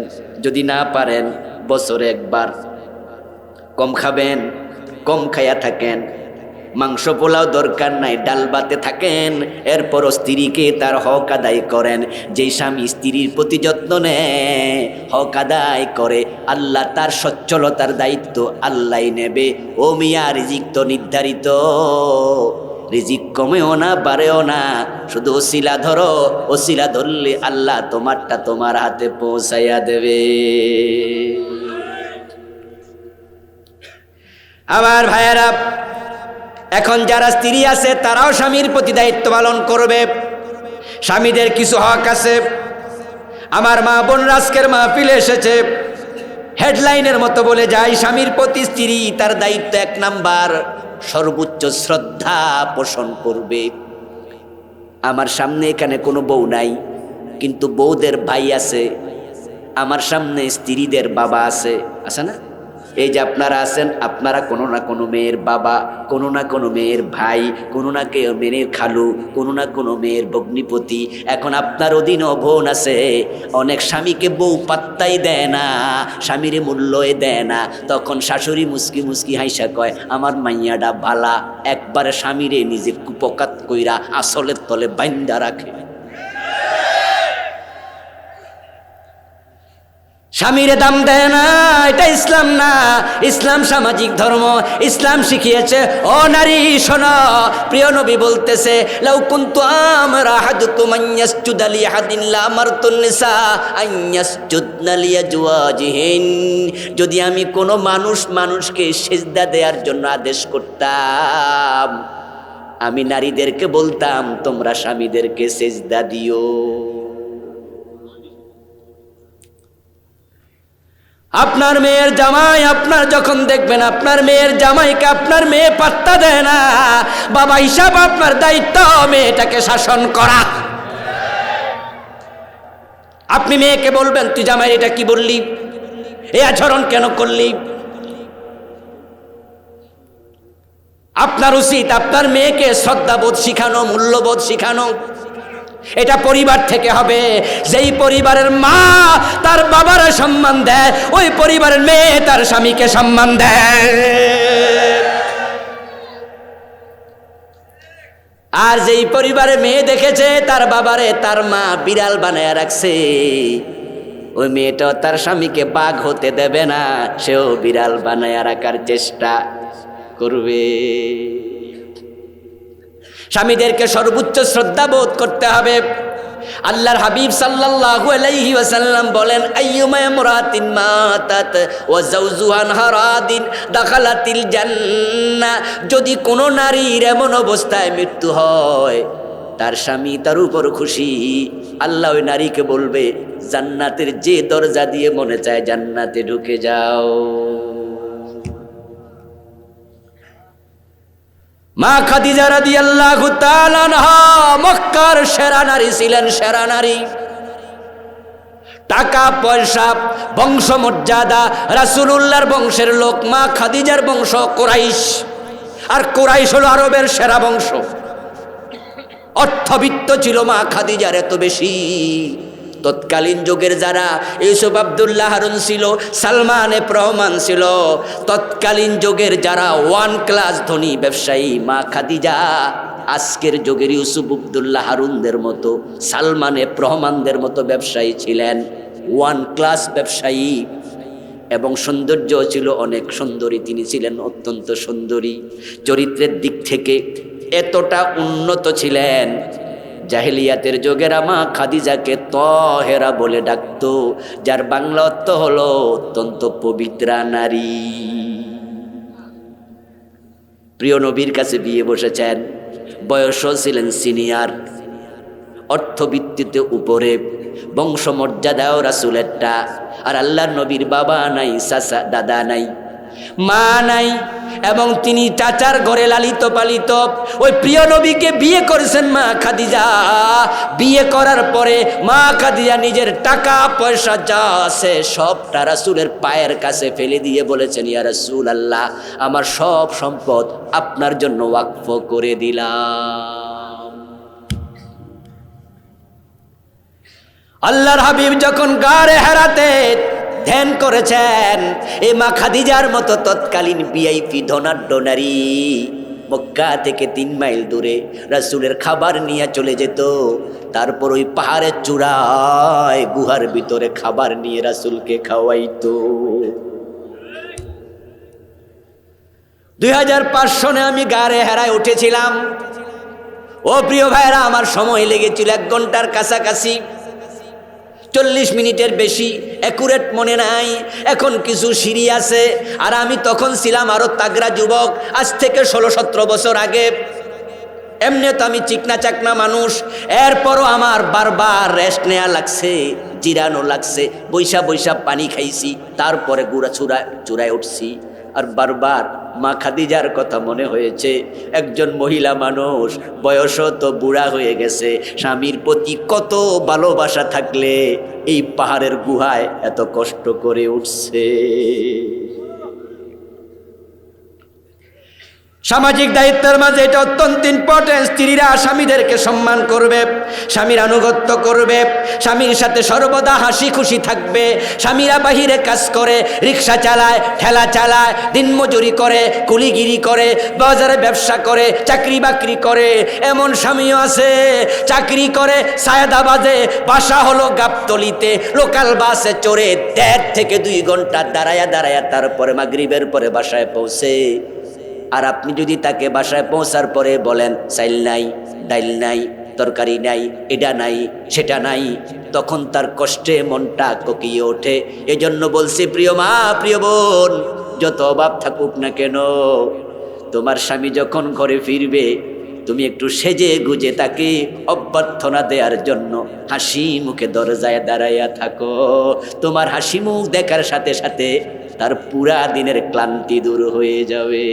যদি না পারেন বছরে একবার। কম খাবেন, কম খাইয়া থাকেন, মাংস পোলাও দরকার নাই, ডাল ভাতে থাকেন। এরপরও স্ত্রীকে তার হক আদায় করেন। যেই স্বামী স্ত্রীর প্রতি যত্ন নেয়, হক আদায় করে, আল্লাহ তার সচ্ছলতার দায়িত্ব আল্লাহ নেবে। ও মিয়া, রিজিক তো নির্ধারিত, রিজিক কমেও না বাড়েও না, শুধু ওসিলা ধরো। ওসিলা ধরলে আল্লাহ তোমারটা তোমার হাতে পৌঁছাইয়া দেবে। আমার ভাইয়েরা, এখন যারা স্ত্রী আছে তারাও স্বামীর প্রতি দায়িত্ব পালন করবে। স্বামীদের কিছু হক আছে। আমার মা বোন আজকের মাহফিলে এসেছে, হেডলাইনের মতো বলে যায়, স্বামীর প্রতি স্ত্রী তার দায়িত্ব 1 নাম্বার, সর্বোচ্চ শ্রদ্ধা পোষণ করবে। আমার সামনে এখানে কোনো বউ নাই, কিন্তু বউদের ভাই আছে। আমার সামনে স্ত্রীদের বাবা আছে, আছে না? এই যে আপনারা আছেন, আপনারা কোনো না কোনো মেয়ের বাবা, কোনো না কোনো মেয়ের ভাই, কোনো না কেউ মেয়ের খালু, কোনো না কোনো মেয়ের ভগ্নিপতি। এখন আপনার অধীনে বোন আছে। অনেক স্বামীকে বউ পাত্তাই দেয় না, স্বামীর মূল্যই দেয় না। তখন শাশুড়ি মুস্কি মুস্কি হাইসা কয়, আমার মাইয়াডা ভালা, একবারে স্বামীরে নিজে কুপকাত কইরা আসলের তলে বাইন্দা রাখে। স্বামীরে দাম দেয় না, এটা ইসলাম না। ইসলাম সামাজিক ধর্ম, ইসলাম শিখিয়েছে ও নারী শোনো, প্রিয় নবী বলতেছে লাউ কুনতু আমরা আহাদুকুম আন ইয়াসজুদা লিআহাদিন লা আমারতুন নিসা আন ইয়াসজুদনা লিআজওয়াজিহিন। যদি আমি কোনো মানুষকে সিজদা দেওয়ার জন্য আদেশ করতাম, আমি নারীদেরকে বলতাম তোমরা স্বামীদেরকে সিজদা দিও। আপনার মেয়ের জামাই, আপনার যখন দেখবেন আপনার মেয়ের জামাইকে আপনার মেয়ে পাত্তা দেয় না, বাবা হিসাব আপনার দায়িত্ব মেয়েটাকে শাসন করা। আপনি মেয়েকে বলবেন তুই জামাই এটা কি বললি, এই আচরণ কেন করলি। আপনার উচিত আপনার মেয়েকে শ্রদ্ধাবোধ শিখানো, মূল্যবোধ শিখানো। এটা পরিবার থেকে হবে। যেই পরিবারের মা তার বাবার সম্মান দেয়, ওই পরিবারের মেয়ে তার স্বামীকে সম্মান দেয়। আর যেই পরিবারের মেয়ে দেখেছে তার বাবারে তার মা বিড়াল বানায় রাখছে, ওই মেয়েটা তার স্বামীকে বাঘ হতে দেবে না, সেও বিড়াল বানায় রাখার চেষ্টা করবে। স্বামীদেরকে সর্বোচ্চ শ্রদ্ধা বোধ করতে হবে। আল্লাহর হাবিব সাল্লাল্লাহু আলাইহি ওয়াসাল্লাম বলেন আইয়ুমা ইমরাতিন মাতাত ওয়া যাওজুহা হারাদিন দাখালাতিল জান্নাহ। যদি কোনো নারীর এমন অবস্থায় মৃত্যু হয়, তার স্বামী তার উপর খুশি, আল্লাহ ওই নারীকে বলবে জান্নাতের যে দরজা দিয়ে মনে চায় জান্নাতে ঢুকে যাও। মা খাদিজা রাদিয়াল্লাহু তাআলা আনহা মক্কার সেরা নারী ছিলেন, সেরা নারী। টাকা পয়সা বংশমর্যাদা, রাসূলুল্লাহর বংশের লোক। মা খাদিজার বংশ কুরাইশ, আর কুরাইশ হলো আরবের সেরা বংশ। অর্থবিত্ত ছিল মা খাদিজার এত বেশি। তৎকালীন যুগের যারা ইউসুফ আব্দুল্লাহ হারুন ছিল, সালমানে রহমান ছিল, তৎকালীন যুগের যারা ওয়ান ক্লাস ধনী ব্যবসায়ী, মা খাদিজা আজকের যুগের ইউসুফ আব্দুল্লাহ হারুনদের মতো, সালমানে রহমানদের মতো ব্যবসায়ী ছিলেন, ওয়ান ক্লাস ব্যবসায়ী। এবং সৌন্দর্য ছিল অনেক সুন্দরী, তিনি ছিলেন অত্যন্ত সুন্দরী। চরিত্রের দিক থেকে এতটা উন্নত ছিলেন, জাহেলিয়াতের যুগেরা মা খাদিজাকে তহেরা বলে ডাকতো, যার বাংলা অর্থ হলো অত্যন্ত পবিত্রা নারী। প্রিয় নবীর কাছে বিয়ে বসেছেন, বয়সও ছিলেন সিনিয়র, অর্থভিত্তিতে উপরে, বংশমর্যাদাও রাসূলেরটা। আর আল্লাহর নবীর বাবা নাই, চাচা দাদা নাই, মা নাই, এবং তিনি চাচার ঘরে লালিত পালিত। ওই প্রিয় নবীকে বিয়ে করেছেন মা খাদিজা। বিয়ে করার পরে মা খাদিজা নিজের টাকা পয়সা যা আছে সবটা রাসূলের পায়ের কাছে ফেলে দিয়ে বলেছেন, ইয়া রাসূলুল্লাহ, আমার সব সম্পদ আপনার জন্য ওয়াকফ করে দিলাম। আল্লাহর হাবিব যখন গারে হেরাতে ধ্যান করেছেন, এই মা খাদিজার মতো তৎকালীন ভিআইপি ধনাঢ্য নারী মক্কা থেকে 3 মাইল দূরে রাসূলের খাবার নিয়ে চলে যেত। তারপর ওই পাহাড়ের চূড়ায় গুহার ভিতরে খাবার নিয়ে রাসূলকে খাওয়াইতো। 2005 সনে আমি গারে হেরায় উঠেছিলাম। ও প্রিয় ভাইরা, আমার সময় লেগেছিল 1 ঘন্টার কাছাকাছি, 40 মিনিটের বেশি অ্যাকুরেট মনে নাই। এখন কিছু সিঁড়ি আছে, আর আমি তখন ছিলাম আরো তাগড়া যুবক, আজ থেকে 16-17 বছর আগে। এমনি তো আমি চিকনা চাকনা মানুষ, এরপরও আমার বারবার রেস্ট নেওয়া লাগছে, জিরানো লাগছে, বৈশা বৈশা পানি খাইছি, তারপরে চূড়ায় উঠছি। আর বারবার মা খাদিজার কথা মনে হয়েছে। একজন মহিলা মানুষ, বয়সও তো বুড়া হয়ে গেছে, স্বামীর প্রতি কত ভালোবাসা থাকলে এই পাহাড়ের গুহায় এত কষ্ট করে উঠছে। সামাজিক দায়িত্বের মাঝে এটা অত্যন্ত ইম্পর্টেন্ট। স্ত্রীরা স্বামীদেরকে সম্মান করবে, স্বামীর আনুগত্য করবে, স্বামীর সাথে সর্বদা হাসি খুশি থাকবে। স্বামীরা বাহিরে কাজ করে, রিক্সা চালায়, ঠেলা চালায়, দিনমজুরি করে, কুলিগিরি করে, বাজারে ব্যবসা করে, চাকরি বাকরি করে। এমন স্বামীও আছে চাকরি করে সায়দাবাদে, বাসা হলো গাবতলিতে, লোকাল বাসে চড়ে 1.5 থেকে 2 ঘন্টা দাঁড়ায়া দাঁড়ায়া তারপরে মাগরিবের পরে বাসায় পৌঁছে। আর আপনি যদি তাকে বাসায় পৌঁছার পরে বলেন চাইল নাই, ডাইল নাই, তরকারি নাই, এটা নাই, সেটা নাই, তখন তার কষ্টে মনটা কোকিয়ে ওঠে। এজন্য বলছি প্রিয় মা, প্রিয় বোন, যত অভাব থাকুক না কেন, তোমার স্বামী যখন ঘরে ফিরবে তুমি একটু সেজে গুজে তাকে অভ্যর্থনা দেওয়ার জন্য হাসি মুখে দরজায় দাঁড়াইয়া থাকো। তোমার হাসি মুখ দেখার সাথে সাথে তার পুরা দিনের ক্লান্তি দূর হয়ে যাবে।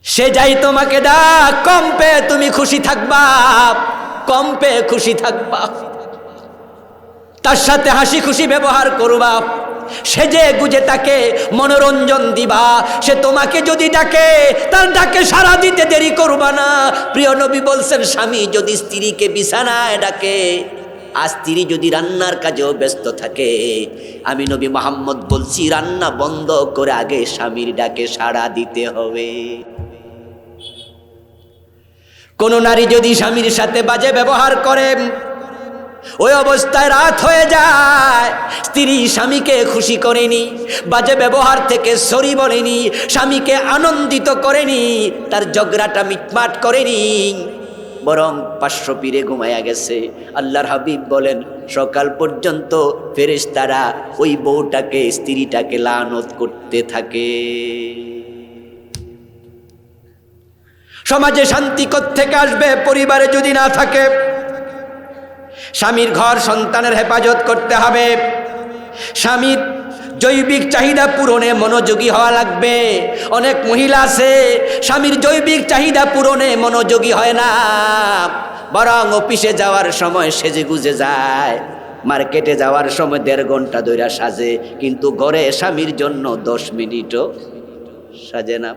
সে যাই তোমাকে ডাক, কম পেয়ে তুমি খুশি থাকবা, কম পেয়ে খুশি থাকবা, তার সাথে হাসি খুশি ব্যবহার করবা, সেজে গুজে তাকে মনোরঞ্জন দিবা। সে তোমাকে যদি ডাকে, তার ডাকে সাড়া দিতে দেরি করবা না। প্রিয় নবী বলছেন, স্বামী যদি স্ত্রীকে বিছানায় ডাকে, আর স্ত্রী যদি রান্নার কাজেও ব্যস্ত থাকে, আমি নবী মুহাম্মদ বলছি রান্না বন্ধ করে আগে স্বামীর ডাকে সাড়া দিতে হবে। কোন নারী যদি স্বামীর সাথে বাজে ব্যবহার করে, ওই অবস্থায় রাত হয়ে যায়, স্ত্রী স্বামীকে খুশি করেনি, বাজে ব্যবহার থেকে সরি বলেনি, স্বামীকে আনন্দিত করেনি, তার ঝগড়াটা মিটমাট করেনি, বরং 500 পীরে ঘুমায়া গেছে। আল্লাহর হাবিব বলেন সকাল পর্যন্ত ফেরেশতারা ওই বউটাকে, স্ত্রীটাকে লানত করতে থাকে। সমাজে শান্তি কোত্থেকে আসবে পরিবারে যদি না থাকে? স্বামীর ঘর সন্তানের হেফাজত করতে হবে, স্বামীর জৈবিক চাহিদা পূরণে মনোযোগী হওয়া লাগবে। অনেক মহিলা আছে স্বামীর জৈবিক চাহিদা পূরণে মনোযোগী হয় না, বরং অফিসে যাওয়ার সময় সেজে গুজে যায়, মার্কেটে যাওয়ার সময় 1.5 ঘন্টা ধরে সাজে, কিন্তু ঘরে স্বামীর জন্য 10 মিনিটও সাজে না।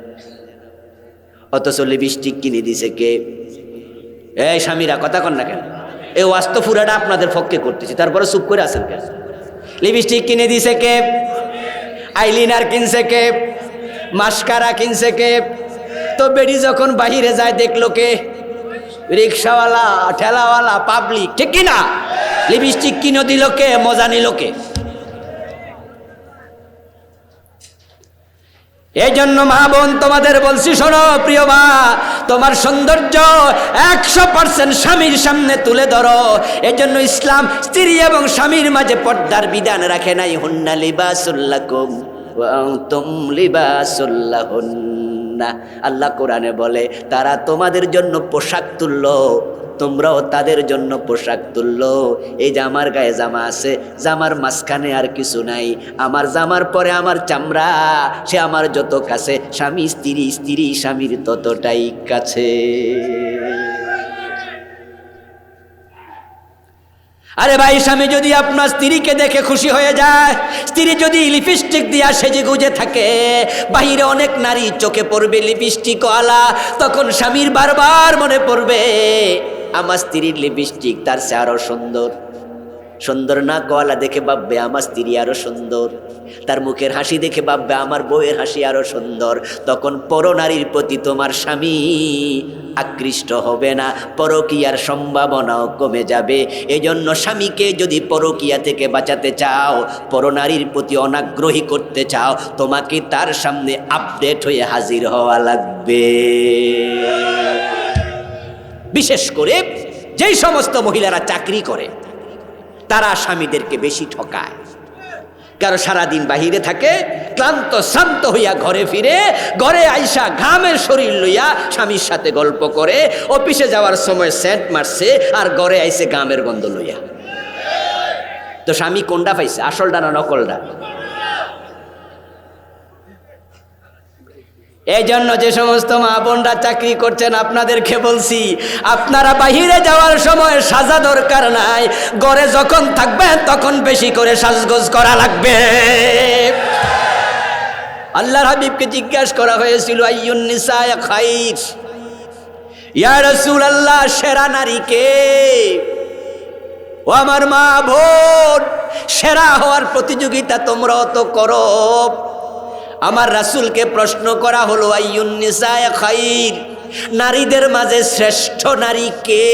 অথচ লিপস্টিক কিনে দিছে কে? এই স্বামীরা কথা কন না কেন? এই ওয়াস্ত ফুরাটা আপনাদের পক্ষে করতেছি, তারপরে চুপ করে আছেন কেন? লিপস্টিক কিনে দিছে কে? আইলিনার কিনছে কে? মাস্কারা কিনছে কে? তো বেড়ি যখন বাহিরে যায় দেখলো কে? রিক্সাওয়ালা, ঠেলাওয়ালা, পাবলিক, ঠিক কিনা? লিপস্টিক কিনে দিল কে? মজা নিল কে? এই জন্য মা বোন তোমাদের বলছি, শোনো প্রিয় মা, তোমার সৌন্দর্য 100% স্বামীর সামনে তুলে ধরো। এই জন্য ইসলাম স্ত্রী এবং স্বামীর মাঝে পর্দার বিধান রাখে নাই। হুন্না লিবাসুল লাকুম ওয়া আনতুম লিবাসুল লাহুন্না। আল্লাহ কোরআনে বলে তারা তোমাদের জন্য পোশাক তুললো, তোমরাও তাদের জন্য পোশাক তুললো। এই যে আমার গায়ে জামা আছে, জামার মাঝখানে আর কিছু নাই, আমার জামার পরে আমার চামড়া, সে আমার যত কাছে, স্বামী স্ত্রী, স্ত্রী স্বামীর ততটাই কাছে। আরে ভাই, স্বামী যদি আপনার স্ত্রীকে দেখে খুশি হয়ে যায়, স্ত্রী যদি লিপস্টিক দিয়া সেজে গুজে থাকে, বাহিরে অনেক নারী চোখে পড়বে লিপস্টিক ওয়ালা, তখন স্বামীর বারবার মনে পড়বে আমার স্ত্রীর লিপস্টিক তার চেয়ে আরো সুন্দর। সুন্দর না কওয়ালা দেখে ভাববে আমার স্ত্রী আরো সুন্দর, তার মুখের হাসি দেখে ভাববে আমার বউয়ের হাসি আরো সুন্দর। তখন পরনারীর প্রতি তোমার স্বামী আকৃষ্ট হবে না, পরকীয়ার সম্ভাবনাও কমে যাবে। এজন্য স্বামীকে যদি পরকীয়া থেকে বাঁচাতে চাও, পরনারীর প্রতি অনাগ্রহী করতে চাও, তোমাকে তার সামনে আপডেট হয়ে হাজির হওয়া লাগবে। বিশেষ করে যেই সমস্ত মহিলারা চাকরি করে তারা স্বামীদেরকে বেশি ঠকায়। কারণ সারাদিন বাহিরে থাকে, ক্লান্ত শ্রান্ত হইয়া ঘরে ফিরে, ঘরে আইসা ঘামের শরীর লইয়া স্বামীর সাথে গল্প করে, অফিসে যাওয়ার সময় সেন্ট মারছে, আর ঘরে আইসে ঘামের গন্ধ লইয়া। তো স্বামী কোনটা পাইছে, আসলটা না নকলটা? এই জন্য যে সমস্ত মা বোনরা চাকরি করছেন আপনাদেরকে বলছি, আপনারা বাহিরে যাওয়ার সময় সাজা দরকার নাই, ঘরে যখন থাকবেন তখন বেশি করে সাজগোজ করা লাগবে। আল্লাহর হাবিবকে জিজ্ঞাসা করা হয়েছিল, আইয়ুন নিসায়ে খাইর, ইয়া রাসূলুল্লাহ, সেরা নারী কে? ও আমার মা বোন, সেরা হওয়ার প্রতিযোগিতা তোমরাও তো করো। আমার রাসূলকে প্রশ্ন করা হলো, আইয়ুন নিসায়ে খাইর, নারীদের মাঝে শ্রেষ্ঠ নারী কে?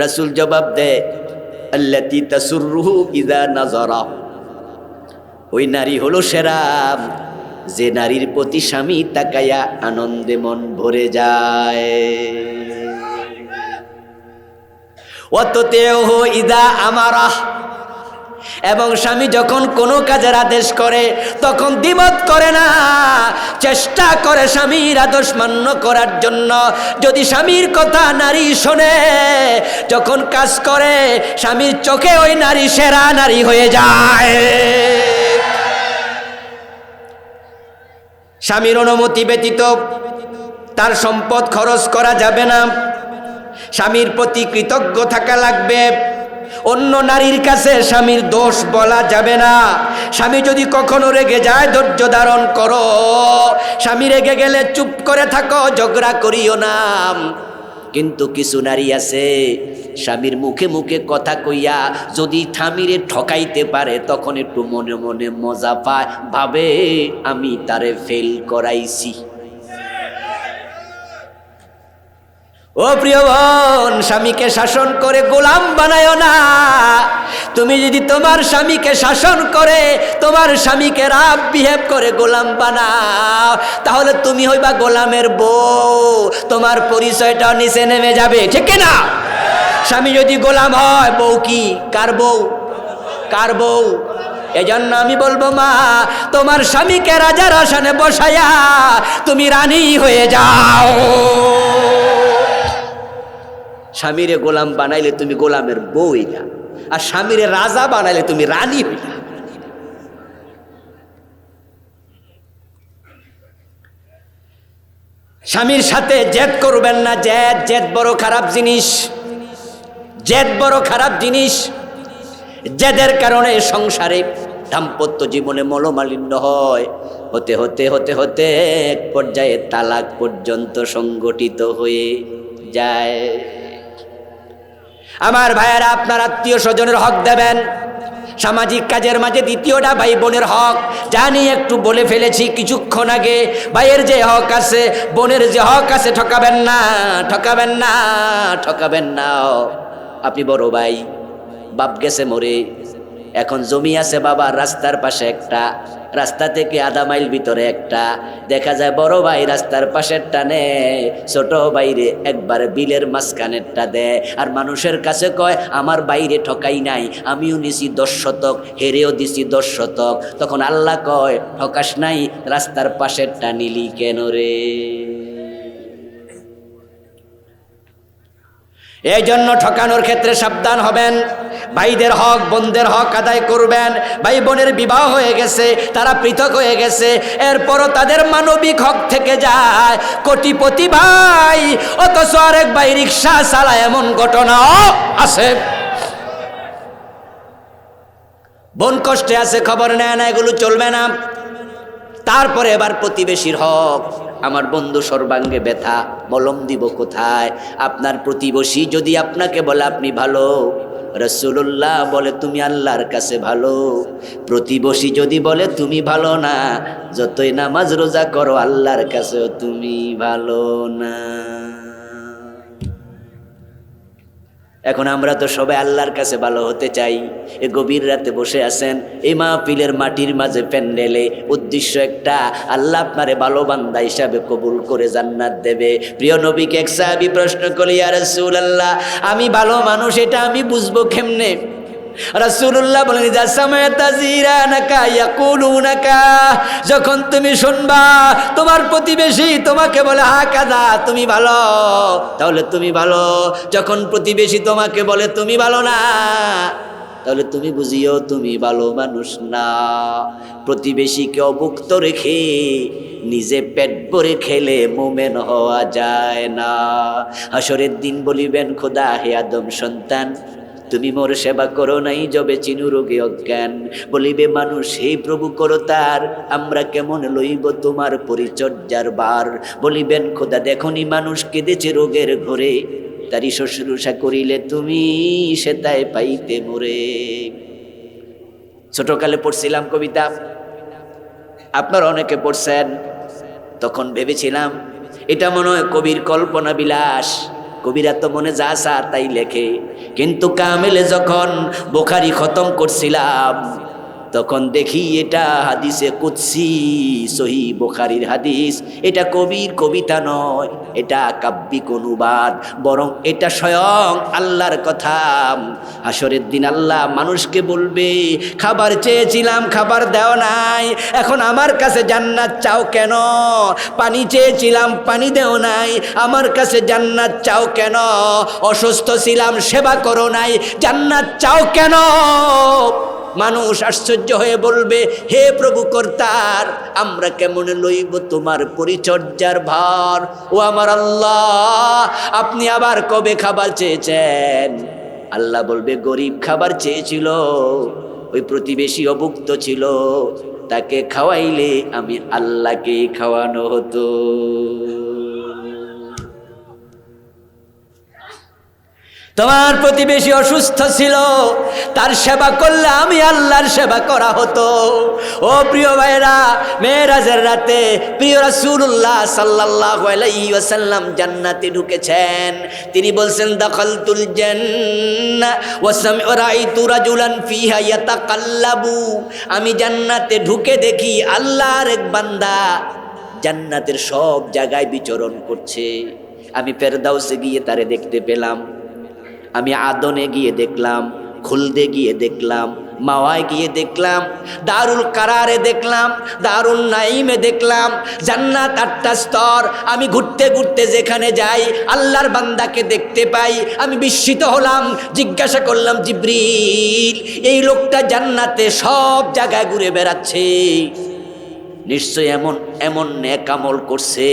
রাসূল জবাব দেয়, আল্লাতী তাসুররুহু ইযা নাযারা, ওই নারী হলো সেরা যে নারীর প্রতি স্বামী তাকায়া আনন্দে মন ভরে যায়। ওয়াতুতিউহু ইযা আমারা, এবং স্বামী যখন কোনো কাজের আদেশ করে তখন দ্বিমত করে না, চেষ্টা করে স্বামীর আদেশ মান্য করার জন্য। যদি স্বামীর কথা নারী শোনে, যখন কাজ করে স্বামীর চোখে ওই নারী সেরা নারী হয়ে যায়। স্বামীর অনুমতি ব্যতীত তার সম্পদ খরচ করা যাবে না, স্বামীর প্রতি কৃতজ্ঞ থাকা লাগবে। অন্য নারীর কাছে স্বামীর দোষ বলা যাবে না। স্বামী যদি কখনো রেগে যায়, ধৈর্য ধারণ করো। স্বামী রেগে গেলে চুপ করে থাকো, ঝগড়া করিও না। কিন্তু কিছু নারী আছে, স্বামীর মুখে মুখে কথা কইয়া যদি স্বামীরে ঠকাইতে পারে তখন একটু মনে মনে মজা পায়, ভাবে আমি তারে ফেল করাইছি। ও প্রিয় বোন, স্বামীকে শাসন করে গোলাম বানায়ো না। তুমি যদি তোমার স্বামীকে শাসন করে, তোমার স্বামীকে রাব বিহেভ করে গোলাম বানাও, তাহলে তুমি হইবা গোলামের বউ, তোমার পরিচয়টাও নিচে নেমে যাবে, ঠিক না? স্বামী যদি গোলাম হয়, বউ কি? কার বউ? কার বউ? এজন্য আমি বলবো, মা, তোমার স্বামীকে রাজার আসনে বসায়া তুমি রানী হয়ে যাও। স্বামীরে গোলাম বানাইলে তুমি গোলামের বউ হইলা, আর স্বামীরে রাজা বানাইলে তুমি রানী হইলা। স্বামীর সাথে জেদ করবেন না। জেদ বড় খারাপ জিনিস, জেদ বড় খারাপ জিনিস। জেদের কারণে সংসারে দাম্পত্য জীবনে মনোমালিন্য হয়, হতে হতে হতে হতে এক পর্যায়ে তালাক পর্যন্ত সংগঠিত হয়ে যায়। আমার ভাইয়েরা, আপনার আত্মীয় স্বজনের হক দেবেন। সামাজিক কাজের মাঝে দ্বিতীয়টা ভাই বোনের হক, জানি একটু বলে ফেলেছি কিছুক্ষণ আগে। ভাইয়ের যে হক আছে, বোনের যে হক আছে, ঠকাবেন না, ঠকাবেন না, ঠকাবেন না। আপনি বড় ভাই, বাপ গেছে মরে, এখন জমি আছে বাবার রাস্তার পাশে একটা, রাস্তা থেকে আধা মাইল ভিতরে একটা। দেখা যায় বড় ভাই রাস্তার পাশেরটা নেয়, ছোট বাইরে একবারে বিলের মাঝখানেরটা দেয়, আর মানুষের কাছে কয় আমার বাইরে ঠকাই নাই, আমিও নিছি 10 শতক, হেরেও দিছি 10 শতক। তখন আল্লাহ কয়, ঠকাস নাই, রাস্তার পাশেরটা নিলি কেন রে? এই জন্য ঠকানোর ক্ষেত্রে সাবধান হবেন। ভাইদের হক, বোনদের হক আদায় করবেন। ভাই বোনের বিবাহ হয়ে গেছে, তারা পৃথক হয়ে গেছে, এরপরও তাদের মানবিক হক থেকে যায়। কোটিপতি ভাই অথচ আরেক ভাই রিক্সা চালায়, এমন ঘটনাও আছে। বোন কষ্টে আছে, খবর নেয় না, এগুলো চলবে না। তারপরে এবার প্রতিবেশীর হক। আমার বন্ধু সর্বাঙ্গে ব্যথা, মলম দিব কোথায়? আপনার প্রতিবেশী যদি আপনাকে বলে আপনি ভালো, রাসূলুল্লাহ বলে তুমি আল্লাহর কাছে ভালো। প্রতিবেশী যদি বলে তুমি ভালো না, যতই নামাজ রোজা করো আল্লাহর কাছেও তুমি ভালো না। এখন আমরা তো সবাই আল্লাহর কাছে ভালো হতে চাই। এই গভীর রাতে বসে আছেন এই মাহফিলের মাটির মাঝে প্যান্ডেলে, উদ্দেশ্য একটা, আল্লাহ আপনারে ভালো বান্দা হিসাবে কবুল করে জান্নাত দেবে। প্রিয় নবীকে এক সাহাবী প্রশ্ন করল, ইয়া রাসূলুল্লাহ, আমি ভালো মানুষ এটা আমি বুঝবো কেমনে? রাসূলুল্লাহ বলেন, ইযা সামা'তা জিরানাকা ইয়াকুলুনাকা, যখন তুমি শুনবা তোমার প্রতিবেশী তোমাকে বলে হাকাদা, তুমি ভালো, তাহলে তুমি ভালো। যখন প্রতিবেশী তোমাকে বলে তুমি ভালো না, তাহলে তুমি বুঝিও তুমি ভালো মানুষ না। প্রতিবেশীকে অভুক্ত রেখে নিজে পেট ভরে খেলে মোমেন হওয়া যায় না। হাসরের দিন বলিবেন খোদা, হে আদম সন্তান, তুমি মোর সেবা করো নাই যবে চিনু রোগে অজ্ঞান। বলিবে মানুষ, হে প্রভু করো তার, আমরা কেমন লইব তোমার পরিচর্যার বার। বলিবেন খোদা, দেখনি মানুষ কেঁদেছে রোগের ঘরে, তারি শুশ্রূষা করিলে তুমি সেটাই পাইতে মোরে। ছোটকালে পড়ছিলাম কবিতা, আপনারা অনেকে পড়ছেন। তখন ভেবেছিলাম এটা মনে হয় কবির কল্পনা বিলাস, কবিরা তো মনে যা চা তাই লেখে। কিন্তু কামেলে যখন বুখারী খতম করছিলাম, তখন দেখি এটা হাদিসে কুদসি, সহিহ বুখারীর হাদিস। এটা কবির কবিতা নয়, এটা কাব্যিক অনুবাদ, বরং এটা স্বয়ং আল্লাহর কথা। হাসরের দিন আল্লাহ মানুষকে বলবে, খাবার চেয়েছিলাম খাবার দেও নাই, এখন আমার কাছে জান্নাত চাও কেন? পানি চেয়েছিলাম পানি দেও নাই, আমার কাছে জান্নাত চাও কেন? অসুস্থ ছিলাম সেবা করো নাই, জান্নাত চাও কেন? মানুষ আশ্চর্য হয়ে বলবে, হে প্রভু কর্তার, আমরা কেমন লইব তোমার পরিচর্যার ভার? ও আমার আল্লাহ, আপনি আবার কবে খাবার চেয়েছেন? আল্লাহ বলবে, গরিব খাবার চেয়েছিল, ওই প্রতিবেশী অভুক্ত ছিল, তাকে খাওয়াইলে আমি আল্লাহকে খাওয়ানো হতো। তোমার প্রতিবেশী অসুস্থ ছিল, তার সেবা করলে আমি আল্লাহর সেবা করা হতো। ও প্রিয় ভাইরা, মেরাজের রাতে প্রিয় রাসূলুল্লাহ সাল্লাল্লাহু আলাইহি ওয়াসাল্লাম জান্নাতে ঢুকেছেন। তিনি বলছেন, দাখালতুল জান্নাহ ওয়া রাআইতু রাজুলান ফিহা ইয়াতাকাল্লাবু। আমি জান্নাতে ঢুকে দেখি আল্লাহর এক বান্দা জান্নাতের সব জায়গায় বিচরণ করছে। আমি ফেরদাউসে গিয়ে তারে দেখতে পেলাম, আমি আদনে গিয়ে দেখলাম, খুলদে গিয়ে দেখলাম, মাওয়ায় গিয়ে দেখলাম, দারুল কারারে দেখলাম, দারুল নাইমে দেখলাম। জান্নাত 8টা স্তর। আমি ঘুরতে ঘুরতে যেখানে যাই আল্লাহর বান্দাকে দেখতে পাই। আমি বিস্মিত হলাম, জিজ্ঞাসা করলাম, জিবরিল, এই লোকটা জান্নাতে সব জায়গায় ঘুরে বেড়াচ্ছে, নিশ্চয় এমন এমন নেক আমল করছে,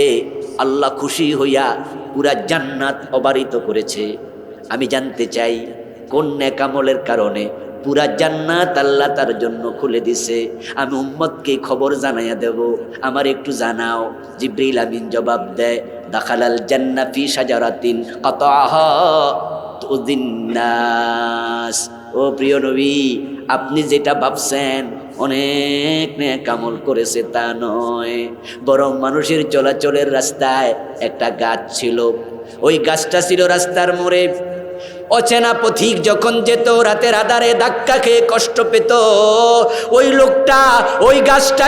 আল্লাহ খুশি হইয়া পুরা জান্নাত অবারিত করেছে। আমি জানতে চাই কোন নেক আমলের কারণে পুরা জান্নাত আল্লাহ তার জন্য খুলে দিছে। আমি উম্মতকে খবর জানাইয়া দেব, আমার একটু জানাও। জিবরিল আমিন জবাব দেয়, দাখালাল জান্নাহ ফি শাজারাতিন কাতাহা তুযিন্নাস। ও প্রিয় নবী, আপনি যেটা ভাবছেন অনেক নেক আমল করেছে তা নয়, বরং মানুষের চলাচলের রাস্তায় একটা গাছ ছিল, ওই গাছটা ছিল রাস্তার মোড়ে। অচেনা পথিক যখন যেত রাতের আধারে ধাক্কা খেয়ে কষ্ট পেত, ওই লোকটা ওই গাছটা